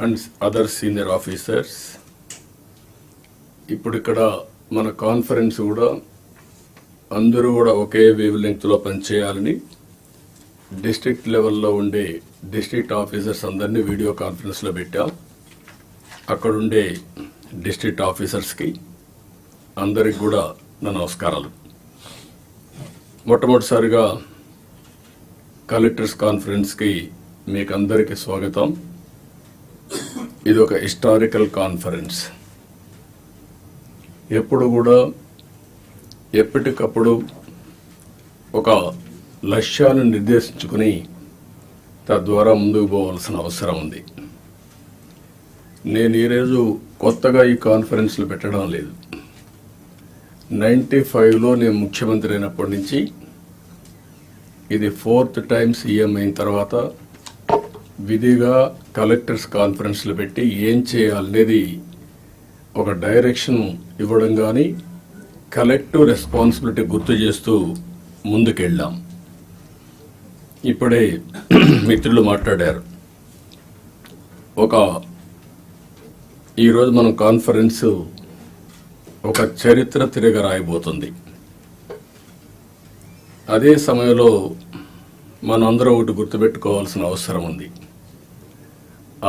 and other senior officers. ఇప్పుడు ఇక్కడ మన కాన్ఫరెన్స్ కూడా అందరూ కూడా ఒకే వేవ్ లెంగ్త్లో పనిచేయాలని డిస్ట్రిక్ట్ లెవెల్లో ఉండే డిస్ట్రిక్ట్ ఆఫీసర్స్ అందరినీ వీడియో కాన్ఫరెన్స్లో పెట్టాం. అక్కడుండే డిస్ట్రిక్ట్ ఆఫీసర్స్కి అందరికి కూడా నా నమస్కారాలు. మొట్టమొదటిసారిగా కలెక్టర్స్ కాన్ఫరెన్స్కి మీకు అందరికీ స్వాగతం. ఇది ఒక హిస్టారికల్ కాన్ఫరెన్స్. ఎప్పుడు కూడా ఎప్పటికప్పుడు ఒక లక్ష్యాలను నిర్దేశించుకుని తద్వారా ముందుకు పోవాల్సిన అవసరం ఉంది. నేను ఈరోజు కొత్తగా ఈ కాన్ఫరెన్స్లు పెట్టడం లేదు. 95లో నేను ముఖ్యమంత్రి అయినప్పటి నుంచి ఇది 4th టైం సీఎం అయిన తర్వాత విధిగా కలెక్టర్స్ కాన్ఫరెన్స్లు పెట్టి ఏం చేయాలనేది ఒక డైరెక్షన్ ఇవ్వడం కానీ కలెక్టివ్ రెస్పాన్సిబిలిటీ గుర్తు చేస్తూ ముందుకెళ్ళాం. ఇప్పుడే మిత్రులు మాట్లాడారు. ఈరోజు మనం కాన్ఫరెన్స్ ఒక చరిత్ర తిరగ రాయబోతుంది. అదే సమయంలో మనందరం ఒకటి గుర్తుపెట్టుకోవాల్సిన అవసరం ఉంది.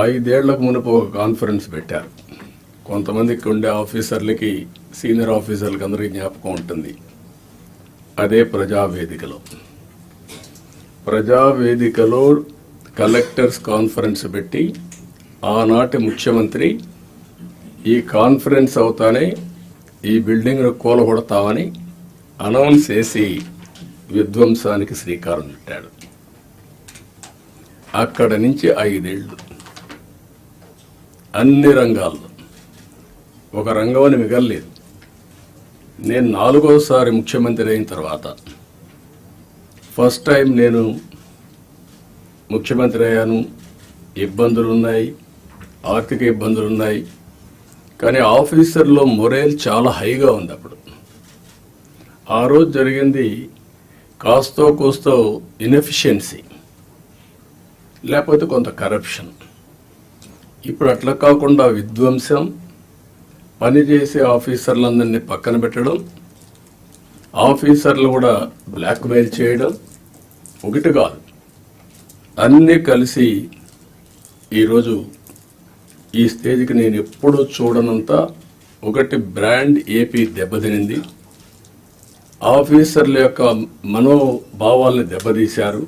5 ఏళ్లకు మునుపు ఒక కాన్ఫరెన్స్ పెట్టారు. కొంతమందికి ఉండే ఆఫీసర్లకి, సీనియర్ ఆఫీసర్లకి అందరికీ జ్ఞాపకం ఉంటుంది. అదే ప్రజావేదికలో కలెక్టర్స్ కాన్ఫరెన్స్ పెట్టి ఆనాటి ముఖ్యమంత్రి ఈ కాన్ఫరెన్స్ అవుతానే ఈ బిల్డింగ్ను కూలగొడతామని అనౌన్స్ చేసి విధ్వంసానికి శ్రీకారం చుట్టాడు. అక్కడ నుంచి 5 ఏళ్ళు అన్ని రంగాల్లో ఒక రంగం అని మిగలలేదు. నేను 4వసారి ముఖ్యమంత్రి అయిన తర్వాత ఫస్ట్ టైం నేను ముఖ్యమంత్రి అయ్యాను. ఇబ్బందులు ఉన్నాయి, ఆర్థిక ఇబ్బందులు ఉన్నాయి, కానీ ఆఫీసర్లో మొరేల్ చాలా హైగా ఉంది. అప్పుడు ఆ రోజు జరిగింది కాస్తో కూస్తో ఇన్ఎఫిషియన్సీ, లేకపోతే కొంత కరప్షన్. ఇప్పుడు అట్లా కాకుండా విధ్వంసం, పనిచేసే ఆఫీసర్లందరినీ పక్కన పెట్టడం, ఆఫీసర్లు కూడా బ్లాక్మెయిల్ చేయడం, ఒకటి కాదు అన్నీ కలిసి ఈరోజు ఈ స్టేజ్కి నేను ఎప్పుడూ చూడనంత ఒకటి బ్రాండ్ ఏపీ దెబ్బతినింది. ఆఫీసర్ల యొక్క మనోభావాల్ని దెబ్బతీశారు.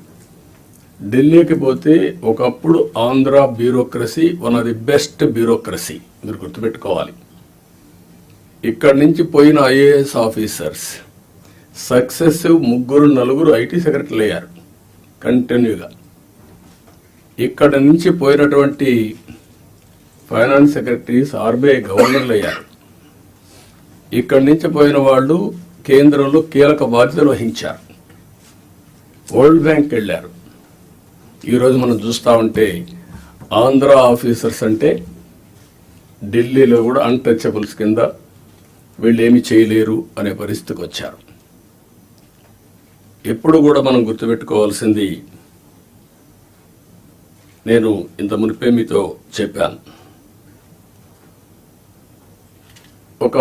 ఢిల్లీకి పోతే ఒకప్పుడు Andhra bureaucracy one of the best bureaucracy, మీరు గుర్తుపెట్టుకోవాలి. ఇక్కడి నుంచి పోయిన ఐఏఎస్ ఆఫీసర్స్ సక్సెసివ్ 3-4 ఐటీ సెక్రటరీలు అయ్యారు కంటిన్యూగా. ఇక్కడ నుంచి పోయినటువంటి ఫైనాన్స్ సెక్రటరీస్ ఆర్బీఐ గవర్నర్లు అయ్యారు. ఇక్కడి నుంచి పోయిన వాళ్ళు కేంద్రంలో కీలక బాధ్యతలు వహించారు. వరల్డ్ బ్యాంక్ వెళ్ళారు. ఈరోజు మనం చూస్తూ ఉంటే ఆంధ్ర ఆఫీసర్స్ అంటే ఢిల్లీలో కూడా అన్టచబుల్స్ కింద, వీళ్ళు ఏమి చేయలేరు అనే పరిస్థితికి వచ్చారు. ఎప్పుడు కూడా మనం గుర్తుపెట్టుకోవాల్సింది, నేను ఇంత మునిపే మీతో చెప్పాను, ఒక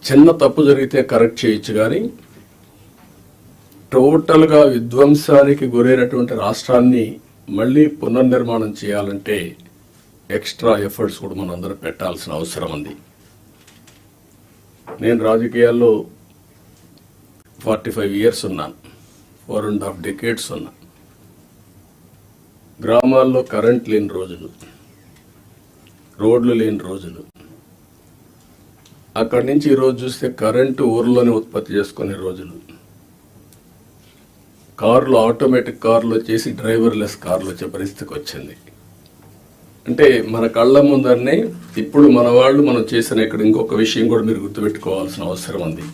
చిన్న తప్పు జరిగితే కరెక్ట్ చేయొచ్చు, కానీ టోటల్గా విధ్వంసానికి గురైనటువంటి రాష్ట్రాన్ని మళ్ళీ పునర్నిర్మాణం చేయాలంటే ఎక్స్ట్రా ఎఫర్ట్స్ కూడా మనం అందరం పెట్టాల్సిన అవసరం ఉంది. నేను రాజకీయాల్లో 45 ఇయర్స్ ఉన్నాను, 4.5 decades ఉన్నాను. గ్రామాల్లో కరెంట్ లేని రోజులు, రోడ్లు లేని రోజులు, అక్కడి నుంచి ఈరోజు చూస్తే కరెంటు ఊర్లోనే ఉత్పత్తి చేసుకునే రోజులు, కార్లు ఆటోమేటిక్ కార్లు వచ్చేసి డ్రైవర్లెస్ కార్లు వచ్చే పరిస్థితికి వచ్చింది. అంటే మన కళ్ళ ముందరనే ఇప్పుడు మన వాళ్ళు మనం చేసిన ఇక్కడ ఇంకొక విషయం కూడా మీరు గుర్తుపెట్టుకోవాల్సిన అవసరం ఉంది.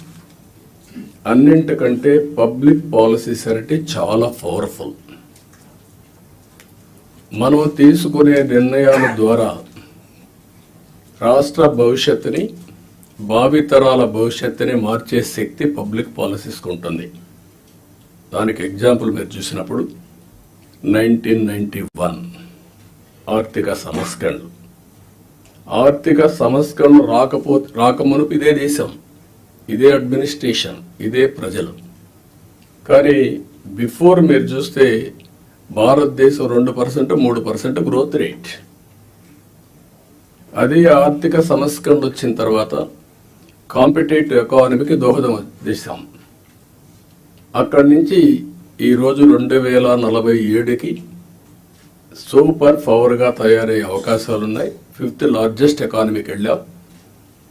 అన్నింటికంటే పబ్లిక్ పాలసీస్ అంటే చాలా పవర్ఫుల్. మనం తీసుకునే నిర్ణయాల ద్వారా రాష్ట్ర భవిష్యత్తుని, భావితరాల భవిష్యత్తుని మార్చే శక్తి పబ్లిక్ పాలసీస్కి ఉంటుంది. దానికి ఎగ్జాంపుల్ మీరు చూసినప్పుడు 1991 ఆర్థిక సంస్కరణలు రాకమునుపు ఇదే దేశం, ఇదే అడ్మినిస్ట్రేషన్, ఇదే ప్రజలు. కానీ బిఫోర్ మీరు చూస్తే భారతదేశం 2%, 3% గ్రోత్ రేట్. అదే ఆర్థిక సంస్కరణలు వచ్చిన తర్వాత కాంపిటేటివ్ ఎకానమీకి దోహదం చేశాం. అక్కడి నుంచి ఈరోజు 2047కి సూపర్ పవర్గా తయారయ్యే అవకాశాలున్నాయి. 5th లార్జెస్ట్ ఎకానమీకి వెళ్ళాం.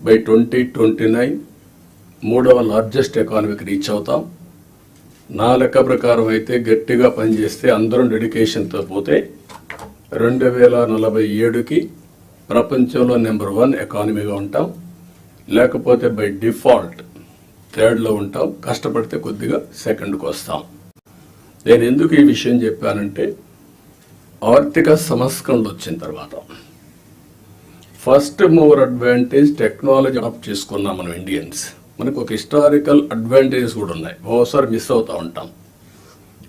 బై 2029 3వ లార్జెస్ట్ ఎకానమీకి రీచ్ అవుతాం. నా లెక్క ప్రకారం అయితే గట్టిగా పనిచేస్తే అందరం డెడికేషన్తో పోతే 2047కి ప్రపంచంలో నెంబర్ 1 ఎకానమీగా ఉంటాం. లేకపోతే బై డిఫాల్ట్ 3rd ఉంటాం. కష్టపడితే కొద్దిగా 2ndకు వస్తాం. నేను ఎందుకు ఈ విషయం చెప్పానంటే, ఆర్థిక సంస్కరణలు వచ్చిన తర్వాత first mover advantage technology adopt చేసుకున్నాం మనం ఇండియన్స్. మనకు ఒక హిస్టారికల్ అడ్వాంటేజెస్ కూడా ఉన్నాయి, ఓసారి మిస్ అవుతూ ఉంటాం.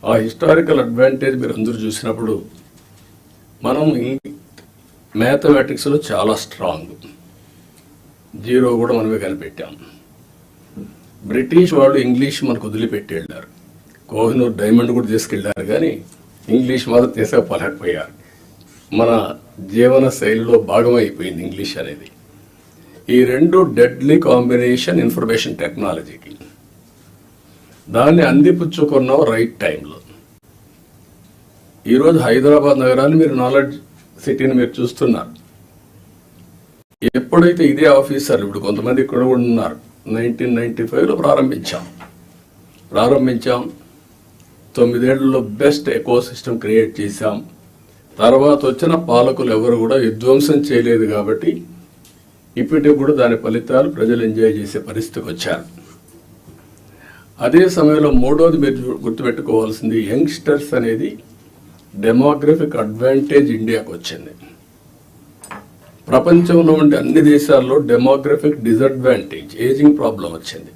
ఆ హిస్టారికల్ అడ్వాంటేజ్ మీరు అందరూ చూసినప్పుడు, మనం మ్యాథమెటిక్స్లో చాలా స్ట్రాంగ్, 0 కూడా మనమే కనిపెట్టాం. బ్రిటిష్ వాళ్ళు ఇంగ్లీష్ మనకు వదిలిపెట్టి వెళ్ళారు. కోహినూర్ డైమండ్ కూడా తీసుకెళ్లారు, కానీ ఇంగ్లీష్ మాత్రం తీసుకుపోలేకపోయారు. మన జీవన శైలిలో భాగమైపోయింది ఇంగ్లీష్ అనేది. ఈ రెండు డెడ్లీ కాంబినేషన్ ఇన్ఫర్మేషన్ టెక్నాలజీకి. దాన్ని అందిపుచ్చుకున్నాం రైట్ టైంలో. ఈరోజు హైదరాబాద్ నగరాన్ని మీరు నాలెడ్జ్ సిటీని మీరు చూస్తున్నారు. ఎప్పుడైతే ఇదే ఆఫీసర్లు ఇప్పుడు కొంతమంది ఇక్కడ కూడా ఉన్నారు, 1995లో ప్రారంభించాం. 9 ఏళ్లలో బెస్ట్ ఎకో సిస్టమ్ క్రియేట్ చేశాం. తర్వాత వచ్చిన పాలకులు ఎవరు కూడా విధ్వంసం చేయలేదు కాబట్టి ఇప్పటికి కూడా దాని ఫలితాలు ప్రజలు ఎంజాయ్ చేసే పరిస్థితికి వచ్చారు. అదే సమయంలో మూడోది మీరు గుర్తుపెట్టుకోవాల్సింది, యంగ్స్టర్స్ అనేది డెమోగ్రఫిక్ అడ్వాంటేజ్ ఇండియాకు వచ్చింది. ప్రపంచంలో ఉండే అన్ని దేశాల్లో డెమోగ్రఫిక్ డిసడ్వాంటేజ్, ఏజింగ్ ప్రాబ్లం వచ్చింది.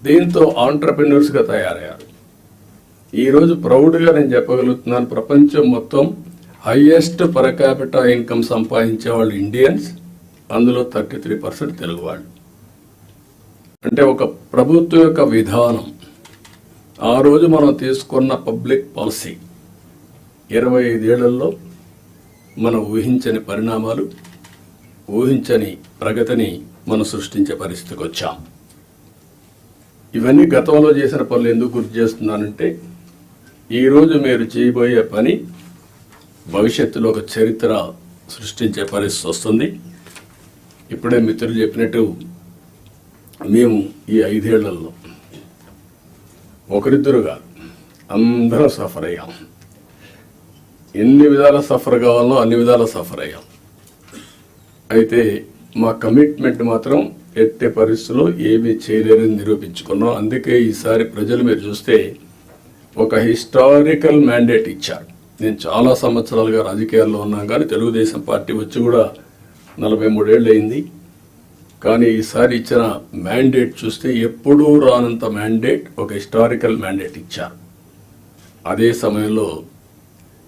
దీంతో ఆంటర్ప్రెన్యూర్స్గా తయారయ్యారు. ఈరోజు ప్రౌడ్గా నేను చెప్పగలుగుతున్నాను, ప్రపంచం మొత్తం హైయెస్ట్ పర్ క్యాపిటా ఇన్కమ్ సంపాదించే వాళ్ళు ఇండియన్స్, అందులో 33% తెలుగు వాళ్ళు. అంటే ఒక ప్రభుత్వం యొక్క విధానం, ఆ రోజు మనం తీసుకున్న పబ్లిక్ పాలసీ 25 ఏళ్లలో మనం ఊహించని పరిణామాలు, ఊహించని ప్రగతిని మనం సృష్టించే పరిస్థితికి వచ్చాం. ఇవన్నీ గతంలో చేసిన పనులు ఎందుకు గుర్తు చేస్తున్నానంటే, ఈరోజు మీరు చేయబోయే పని భవిష్యత్తులో ఒక చరిత్ర సృష్టించే పరిస్థితి వస్తుంది. ఇప్పుడే మిత్రులు చెప్పినట్టు మేము ఈ 5 ఏళ్లలో ఒకరిద్దరుగా అందరం సఫర్ అయ్యాం. ఎన్ని విధాల సఫర్ కావాలో అన్ని విధాల సఫర్ అయ్యాం. అయితే మా కమిట్మెంట్ మాత్రం ఎట్టి పరిస్థితుల్లో ఏమీ చేయలేరని నిరూపించుకున్నాం. అందుకే ఈసారి ప్రజలు మీరు చూస్తే ఒక హిస్టారికల్ మ్యాండేట్ ఇచ్చారు. నేను చాలా సంవత్సరాలుగా రాజకీయాల్లో ఉన్నాం, కానీ తెలుగుదేశం పార్టీ వచ్చి కూడా 43 ఏళ్ళు అయింది. కానీ ఈసారి ఇచ్చిన మ్యాండేట్ చూస్తే ఎప్పుడూ రానంత మ్యాండేట్, ఒక హిస్టారికల్ మ్యాండేట్ ఇచ్చారు. అదే సమయంలో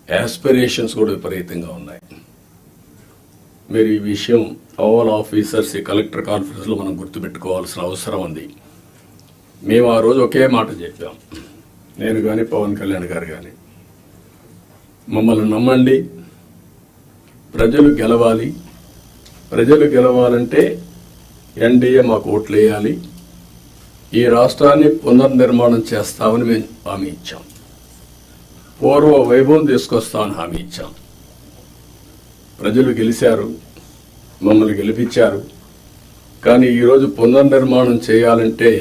యాస్పిరేషన్స్ కూడా విపరీతంగా ఉన్నాయి. మీరు ఈ విషయం ఆల్ ఆఫీసర్స్ ఈ కలెక్టర్ కాన్ఫరెన్స్లో మనం గుర్తుపెట్టుకోవాల్సిన అవసరం ఉంది. మేము ఆ రోజు ఒకే మాట చెప్పాం, నేను కానీ పవన్ కళ్యాణ్ గారు కానీ, మమ్మల్ని నమ్మండి, ప్రజలు గెలవాలి. ప్రజలు గెలవాలంటే ఎన్డీఏ మాకు ఓట్లు వేయాలి. ఈ రాష్ట్రాన్ని పునర్నిర్మాణం చేస్తామని మేము హామీ ఇచ్చాం. పూర్వ వైభవం తీసుకొస్తామని హామీ ఇచ్చాం. ప్రజలు గెలిచారు, మమ్మల్ని గెలిపించారు. కానీ ఈరోజు పునర్నిర్మాణం చేయాలంటే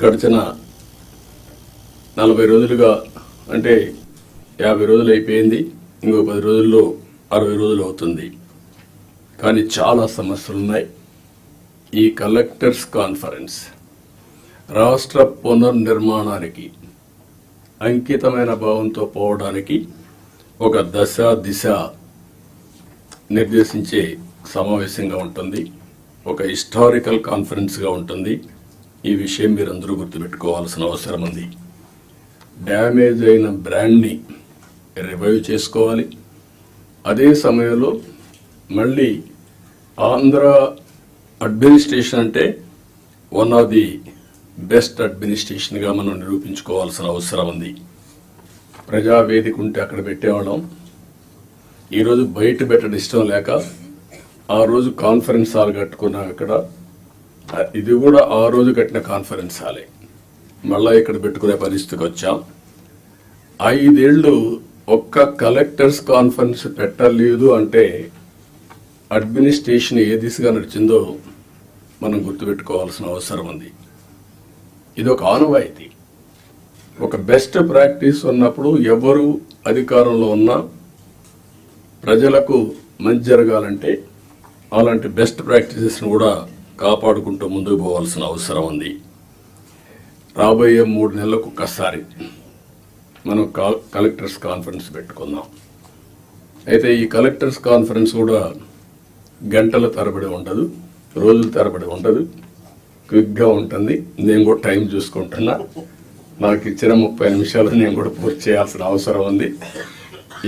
గడిచిన 40 రోజులుగా, అంటే 50 రోజులు అయిపోయింది, ఇంకో 10 రోజుల్లో 60 రోజులు అవుతుంది. కానీ చాలా సమస్యలు ఉన్నాయి. ఈ కలెక్టర్స్ కాన్ఫరెన్స్ రాష్ట్ర పునర్నిర్మాణానికి అంకితమైన భావంతో పోవడానికి ఒక దశ దిశ నిర్దేశించే సమావేశంగా ఉంటుంది. ఒక హిస్టారికల్ కాన్ఫరెన్స్గా ఉంటుంది. ఈ విషయం మీరందరూ గుర్తుపెట్టుకోవాల్సిన అవసరం ఉంది. డ్యామేజ్ అయిన బ్రాండ్ని రివైవ్ చేసుకోవాలి. అదే సమయంలో మళ్ళీ ఆంధ్ర అడ్మినిస్ట్రేషన్ అంటే వన్ ఆఫ్ ది బెస్ట్ అడ్మినిస్ట్రేషన్గా మనం నిరూపించుకోవాల్సిన అవసరం ఉంది. ప్రజావేదిక ఉంటే అక్కడ పెట్టేవాళ్ళం. ఈరోజు బయట పెట్టడం ఇష్టం లేక ఆ రోజు కాన్ఫరెన్స్ హాల్ కట్టుకున్నాం. అక్కడ ఇది కూడా ఆ రోజు కట్టిన కాన్ఫరెన్స్ హాలే, మళ్ళా ఇక్కడ పెట్టుకునే పరిస్థితికి వచ్చాం. 5 ఏళ్ళు ఒక్క కలెక్టర్స్ కాన్ఫరెన్స్ పెట్టలేదు అంటే అడ్మినిస్ట్రేషన్ ఏ దిశగా నడిచిందో మనం గుర్తుపెట్టుకోవాల్సిన అవసరం ఉంది. ఇది ఒక ఆనవాయితీ. ఒక బెస్ట్ ప్రాక్టీస్ ఉన్నప్పుడు ఎవరు అధికారంలో ఉన్నా ప్రజలకు మంచి జరగాలంటే అలాంటి బెస్ట్ ప్రాక్టీసెస్ను కూడా కాపాడుకుంటూ ముందుకు పోవాల్సిన అవసరం ఉంది. రాబోయే 3 నెలలకు ఒక్కసారి మనం కలెక్టర్స్ కాన్ఫరెన్స్ పెట్టుకుందాం. అయితే ఈ కలెక్టర్స్ కాన్ఫరెన్స్ కూడా గంటల తరబడి ఉండదు, రోజుల తరబడి ఉండదు, క్విక్గా ఉంటుంది. నేను కూడా టైం చూసుకుంటున్నా. నాకు ఇచ్చిన 30 నిమిషాలు నేను కూడా పూర్తి చేయాల్సిన అవసరం ఉంది.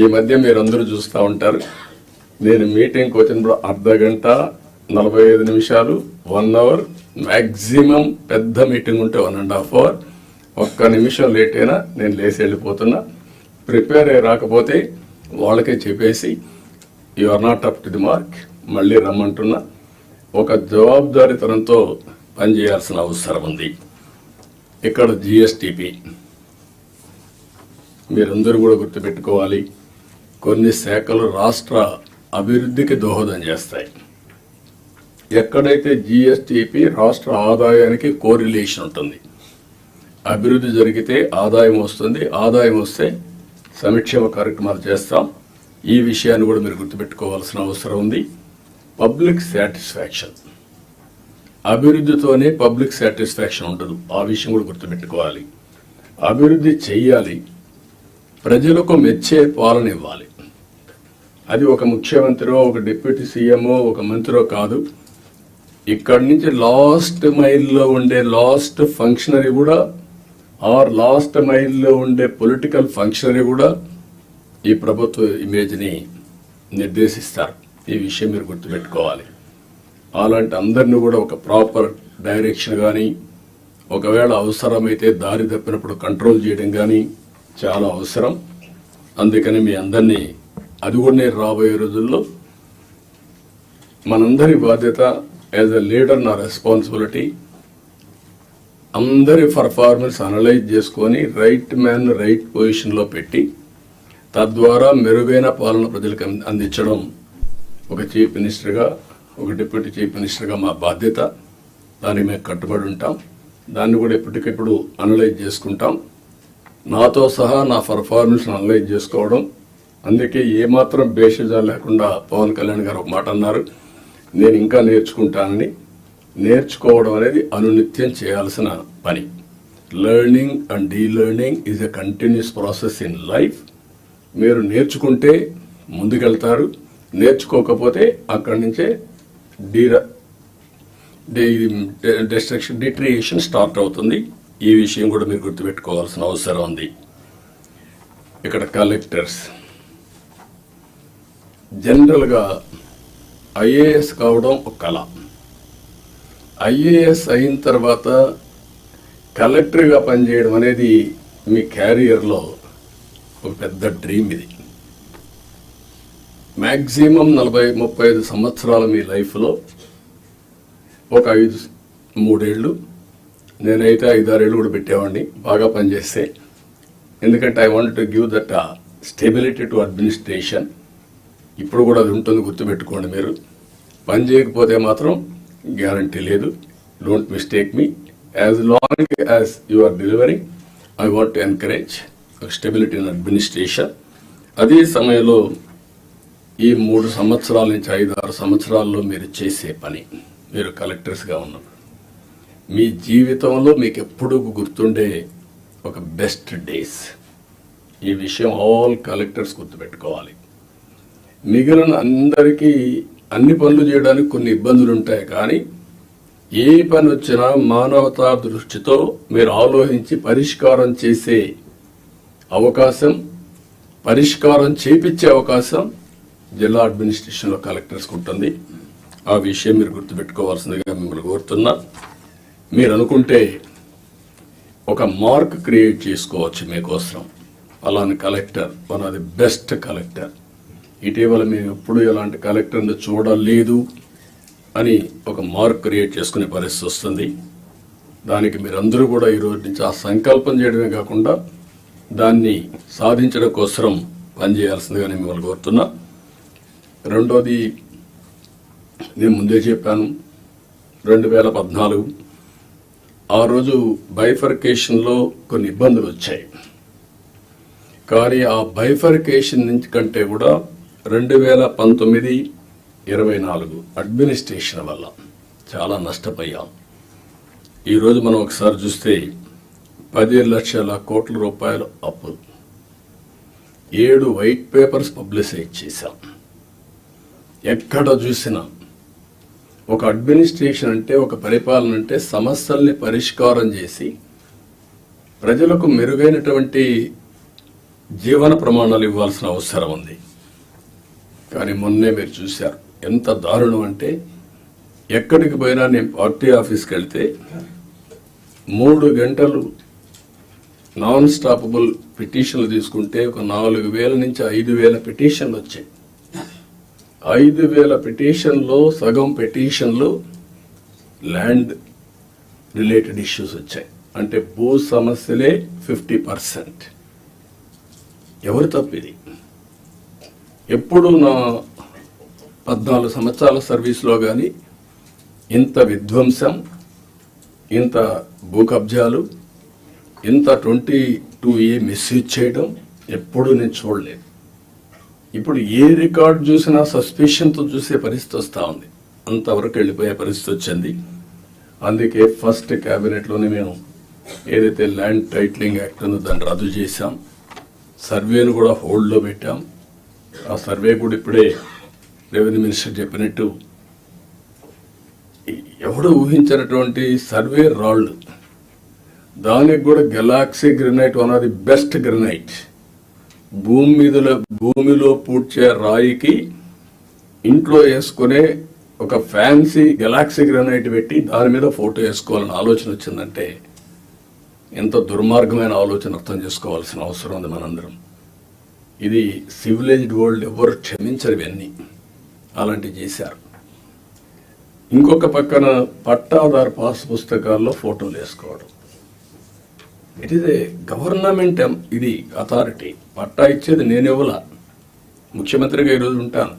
ఈ మధ్య మీరందరూ చూస్తూ ఉంటారు, నేను మీటింగ్కి వచ్చినప్పుడు అర్ధ గంట, 45 నిమిషాలు, 1 అవర్, మ్యాక్సిమం పెద్ద మీటింగ్ ఉంటే 1.5 అవర్. ఒక్క నిమిషం లేట్ అయినా నేను లేచి వెళ్ళిపోతున్నా. ప్రిపేర్ అయ్యి రాకపోతే వాళ్ళకే చెప్పేసి you are not up to the mark, మళ్ళీ రమ్మంటున్నా. ఒక జవాబుదారీతనంతో పనిచేయాల్సిన అవసరం ఉంది. ఇక్కడ జిఎస్టిపి మీరందరూ కూడా గుర్తుపెట్టుకోవాలి. కొన్ని శాఖలు రాష్ట్ర అభివృద్ధికి దోహదం చేస్తాయి. ఎక్కడైతే జిఎస్టిపి రాష్ట్ర ఆదాయానికి కోరిలేషన్ ఉంటుంది, అభివృద్ధి జరిగితే ఆదాయం వస్తుంది, ఆదాయం వస్తే సంక్షేమ కార్యక్రమాలు చేస్తాం. ఈ విషయాన్ని కూడా మీరు గుర్తుపెట్టుకోవాల్సిన అవసరం ఉంది. పబ్లిక్ సాటిస్ఫాక్షన్, అభివృద్ధితోనే పబ్లిక్ సాటిస్ఫాక్షన్ ఉండదు. ఆ విషయం కూడా గుర్తుపెట్టుకోవాలి. అభివృద్ధి చెయ్యాలి, ప్రజలకు మెచ్చే పాలన ఇవ్వాలి. అది ఒక ముఖ్యమంత్రో, ఒక డిప్యూటీ సీఎంఓ, ఒక మంత్రో కాదు. ఇక్కడి నుంచి లాస్ట్ మైల్లో ఉండే లాస్ట్ ఫంక్షనరీ కూడా, ఆర్ లాస్ట్ మైల్లో ఉండే పొలిటికల్ ఫంక్షనరీ కూడా ఈ ప్రభుత్వ ఇమేజ్ని నిర్దేశిస్తారు. ఈ విషయం మీరు గుర్తుపెట్టుకోవాలి. అలాంటి అందరినీ కూడా ఒక ప్రాపర్ డైరెక్షన్ కానీ, ఒకవేళ అవసరమైతే దారి తప్పినప్పుడు కంట్రోల్ చేయడం కానీ చాలా అవసరం. అందుకని మీ అందరినీ, అది కూడా నేను రాబోయే రోజుల్లో మనందరి బాధ్యత యాజ్ ఎ లీడర్, నా రెస్పాన్సిబిలిటీ అందరి పర్ఫార్మెన్స్ అనలైజ్ చేసుకొని రైట్ మ్యాన్ రైట్ పొజిషన్లో పెట్టి తద్వారా మెరుగైన పాలన ప్రజలకు అందించడం ఒక చీఫ్ మినిస్టర్గా, ఒక డిప్యూటీ చీఫ్ మినిస్టర్గా మా బాధ్యత. దానికి మేము కట్టుబడి ఉంటాం. దాన్ని కూడా ఎప్పటికెప్పుడు అనలైజ్ చేసుకుంటాం. నాతో సహా నా పర్ఫార్మెన్స్ అనలైజ్ చేసుకోవడం. అందుకే ఏమాత్రం బేషజా లేకుండా పవన్ కళ్యాణ్ గారు ఒక మాట అన్నారు, నేను ఇంకా నేర్చుకుంటానని. నేర్చుకోవడం అనేది అనునిత్యం చేయాల్సిన పని. Learning and delearning is a continuous process in life. మీరు నేర్చుకుంటే ముందుకెళ్తారు, నేర్చుకోకపోతే అక్కడి నుంచే డిట్రియేషన్ స్టార్ట్ అవుతుంది. ఈ విషయం కూడా మీరు గుర్తుపెట్టుకోవాల్సిన అవసరం ఉంది. ఇక్కడ కలెక్టర్స్ జనరల్గా ఐఏఎస్ కావడం ఒక కళ. ఐఏఎస్ అయిన తర్వాత కలెక్టర్గా పనిచేయడం అనేది మీ క్యారియర్లో ఒక పెద్ద డ్రీమ్. ఇది మ్యాక్సిమం 40-35 సంవత్సరాల మీ లైఫ్లో ఒక 3 ఏళ్ళు, నేనైతే 5-6 ఏళ్ళు కూడా పెట్టేవాడిని బాగా పనిచేస్తే. ఎందుకంటే I want to give that stability to administration. ఇప్పుడు కూడా అది ఉంటుంది, గుర్తుపెట్టుకోండి. మీరు పని చేయకపోతే మాత్రం గ్యారంటీ లేదు. Don't mistake me. As long as you are delivering, I want to encourage stability in administration. అదే సమయంలో ఈ 3 సంవత్సరాల నుంచి 5-6 సంవత్సరాల్లో మీరు చేసే పని, మీరు కలెక్టర్స్గా ఉన్నప్పుడు మీ జీవితంలో మీకు ఎప్పుడూ గుర్తుండే ఒక బెస్ట్ డేస్. ఈ విషయం ఆల్ కలెక్టర్స్ గుర్తుపెట్టుకోవాలి. మిగిలిన అందరికీ అన్ని పనులు చేయడానికి కొన్ని ఇబ్బందులు ఉంటాయి, కానీ ఏ పని వచ్చినా మానవతా దృష్టితో మీరు ఆలోచించి పరిష్కారం చేసే అవకాశం, పరిష్కారం చేపించే అవకాశం జిల్లా అడ్మినిస్ట్రేషన్లో కలెక్టర్స్కి ఉంటుంది. ఆ విషయం మీరు గుర్తుపెట్టుకోవాల్సిందిగా మిమ్మల్ని కోరుతున్నా. మీరు అనుకుంటే ఒక మార్క్ క్రియేట్ చేసుకోవచ్చు మీకోసం. అలానే collector one of the best collector. ఇటీవల మేము ఎప్పుడు ఇలాంటి కలెక్టర్ని చూడలేదు అని ఒక మార్క్ క్రియేట్ చేసుకునే పరిస్థితి వస్తుంది. దానికి మీరందరూ కూడా ఈరోజు నుంచి ఆ సంకల్పం చేయడమే కాకుండా దాన్ని సాధించడం కోసం పనిచేయాల్సిందిగా నేను మిమ్మల్ని కోరుతున్నా. రెండోది, నేను ముందే చెప్పాను, 2014 ఆ రోజు బైఫర్కేషన్లో కొన్ని ఇబ్బందులు వచ్చాయి. కానీ ఆ బైఫర్కేషన్ నుంచి కంటే కూడా 2019-24 అడ్మినిస్ట్రేషన్ వల్ల చాలా నష్టపోయాం. ఈరోజు మనం ఒకసారి చూస్తే 10 లక్షల కోట్ల రూపాయలు అప్పు, 7 వైట్ పేపర్స్ పబ్లిసైజ్ చేశాం. ఎక్కడ చూసినా ఒక అడ్మినిస్ట్రేషన్ అంటే, ఒక పరిపాలన అంటే సమస్యల్ని పరిష్కారం చేసి ప్రజలకు మెరుగైనటువంటి జీవన ప్రమాణాలు ఇవ్వాల్సిన అవసరం ఉంది. కానీ మొన్నే మీరు చూశారు ఎంత దారుణం అంటే, ఎక్కడికి పోయినా నేను పార్టీ ఆఫీస్కి వెళ్తే 3 గంటలు నాన్ స్టాపబుల్ పిటిషన్లు తీసుకుంటే ఒక 4,000 నుంచి 5,000 పిటిషన్లు వచ్చాయి. 5,000 పిటిషన్లో సగం పిటిషన్లు ల్యాండ్ రిలేటెడ్ ఇష్యూస్ వచ్చాయి. అంటే భూ సమస్యలే 50%. ఎవరు తప్పిది? ఎప్పుడు నా 14 సంవత్సరాల సర్వీస్లో కానీ ఇంత విధ్వంసం, ఇంత భూ కబ్జాలు, ఇంత 22A మిస్యూజ్ చేయడం ఎప్పుడూ నేను చూడలేదు. ఇప్పుడు ఏ రికార్డ్ చూసినా సస్పిషన్తో చూసే పరిస్థితి వస్తూ ఉంది. అంతవరకు వెళ్ళిపోయే పరిస్థితి వచ్చింది. అందుకే ఫస్ట్ క్యాబినెట్లోనే మేము ఏదైతే ల్యాండ్ టైటిలింగ్ యాక్ట్ ఉందో దాన్ని రద్దు చేశాం. సర్వేను కూడా హోల్డ్లో పెట్టాం. ఆ సర్వే కూడా ఇప్పుడే రెవెన్యూ మినిస్టర్ చెప్పినట్టు ఎవడు ఊహించినటువంటి సర్వే రాళ్ళు, దానికి కూడా Galaxy granite, one of the best granite, భూమిలో పూడ్చే రాయికి ఇంట్లో వేసుకునే ఒక ఫ్యాన్సీ గెలాక్సీ గ్రెనైట్ పెట్టి దాని మీద ఫోటో వేసుకోవాలని ఆలోచన వచ్చిందంటే ఎంత దుర్మార్గమైన ఆలోచన అర్థం చేసుకోవాల్సిన అవసరం ఉంది మనందరం. ఇది సివిలైజ్డ్ వరల్డ్ ఎవరు క్షమించరు ఇవన్నీ. అలాంటివి చేశారు. ఇంకొక పక్కన పట్టాదారు పాస్ పుస్తకాల్లో ఫోటోలు వేసుకోవడం. ఇట్ ఈస్ ఏ గవర్నమెంట్, ఇది అథారిటీ. పట్టా ఇచ్చేది నేనెవలా, ముఖ్యమంత్రిగా ఈరోజు ఉంటాను.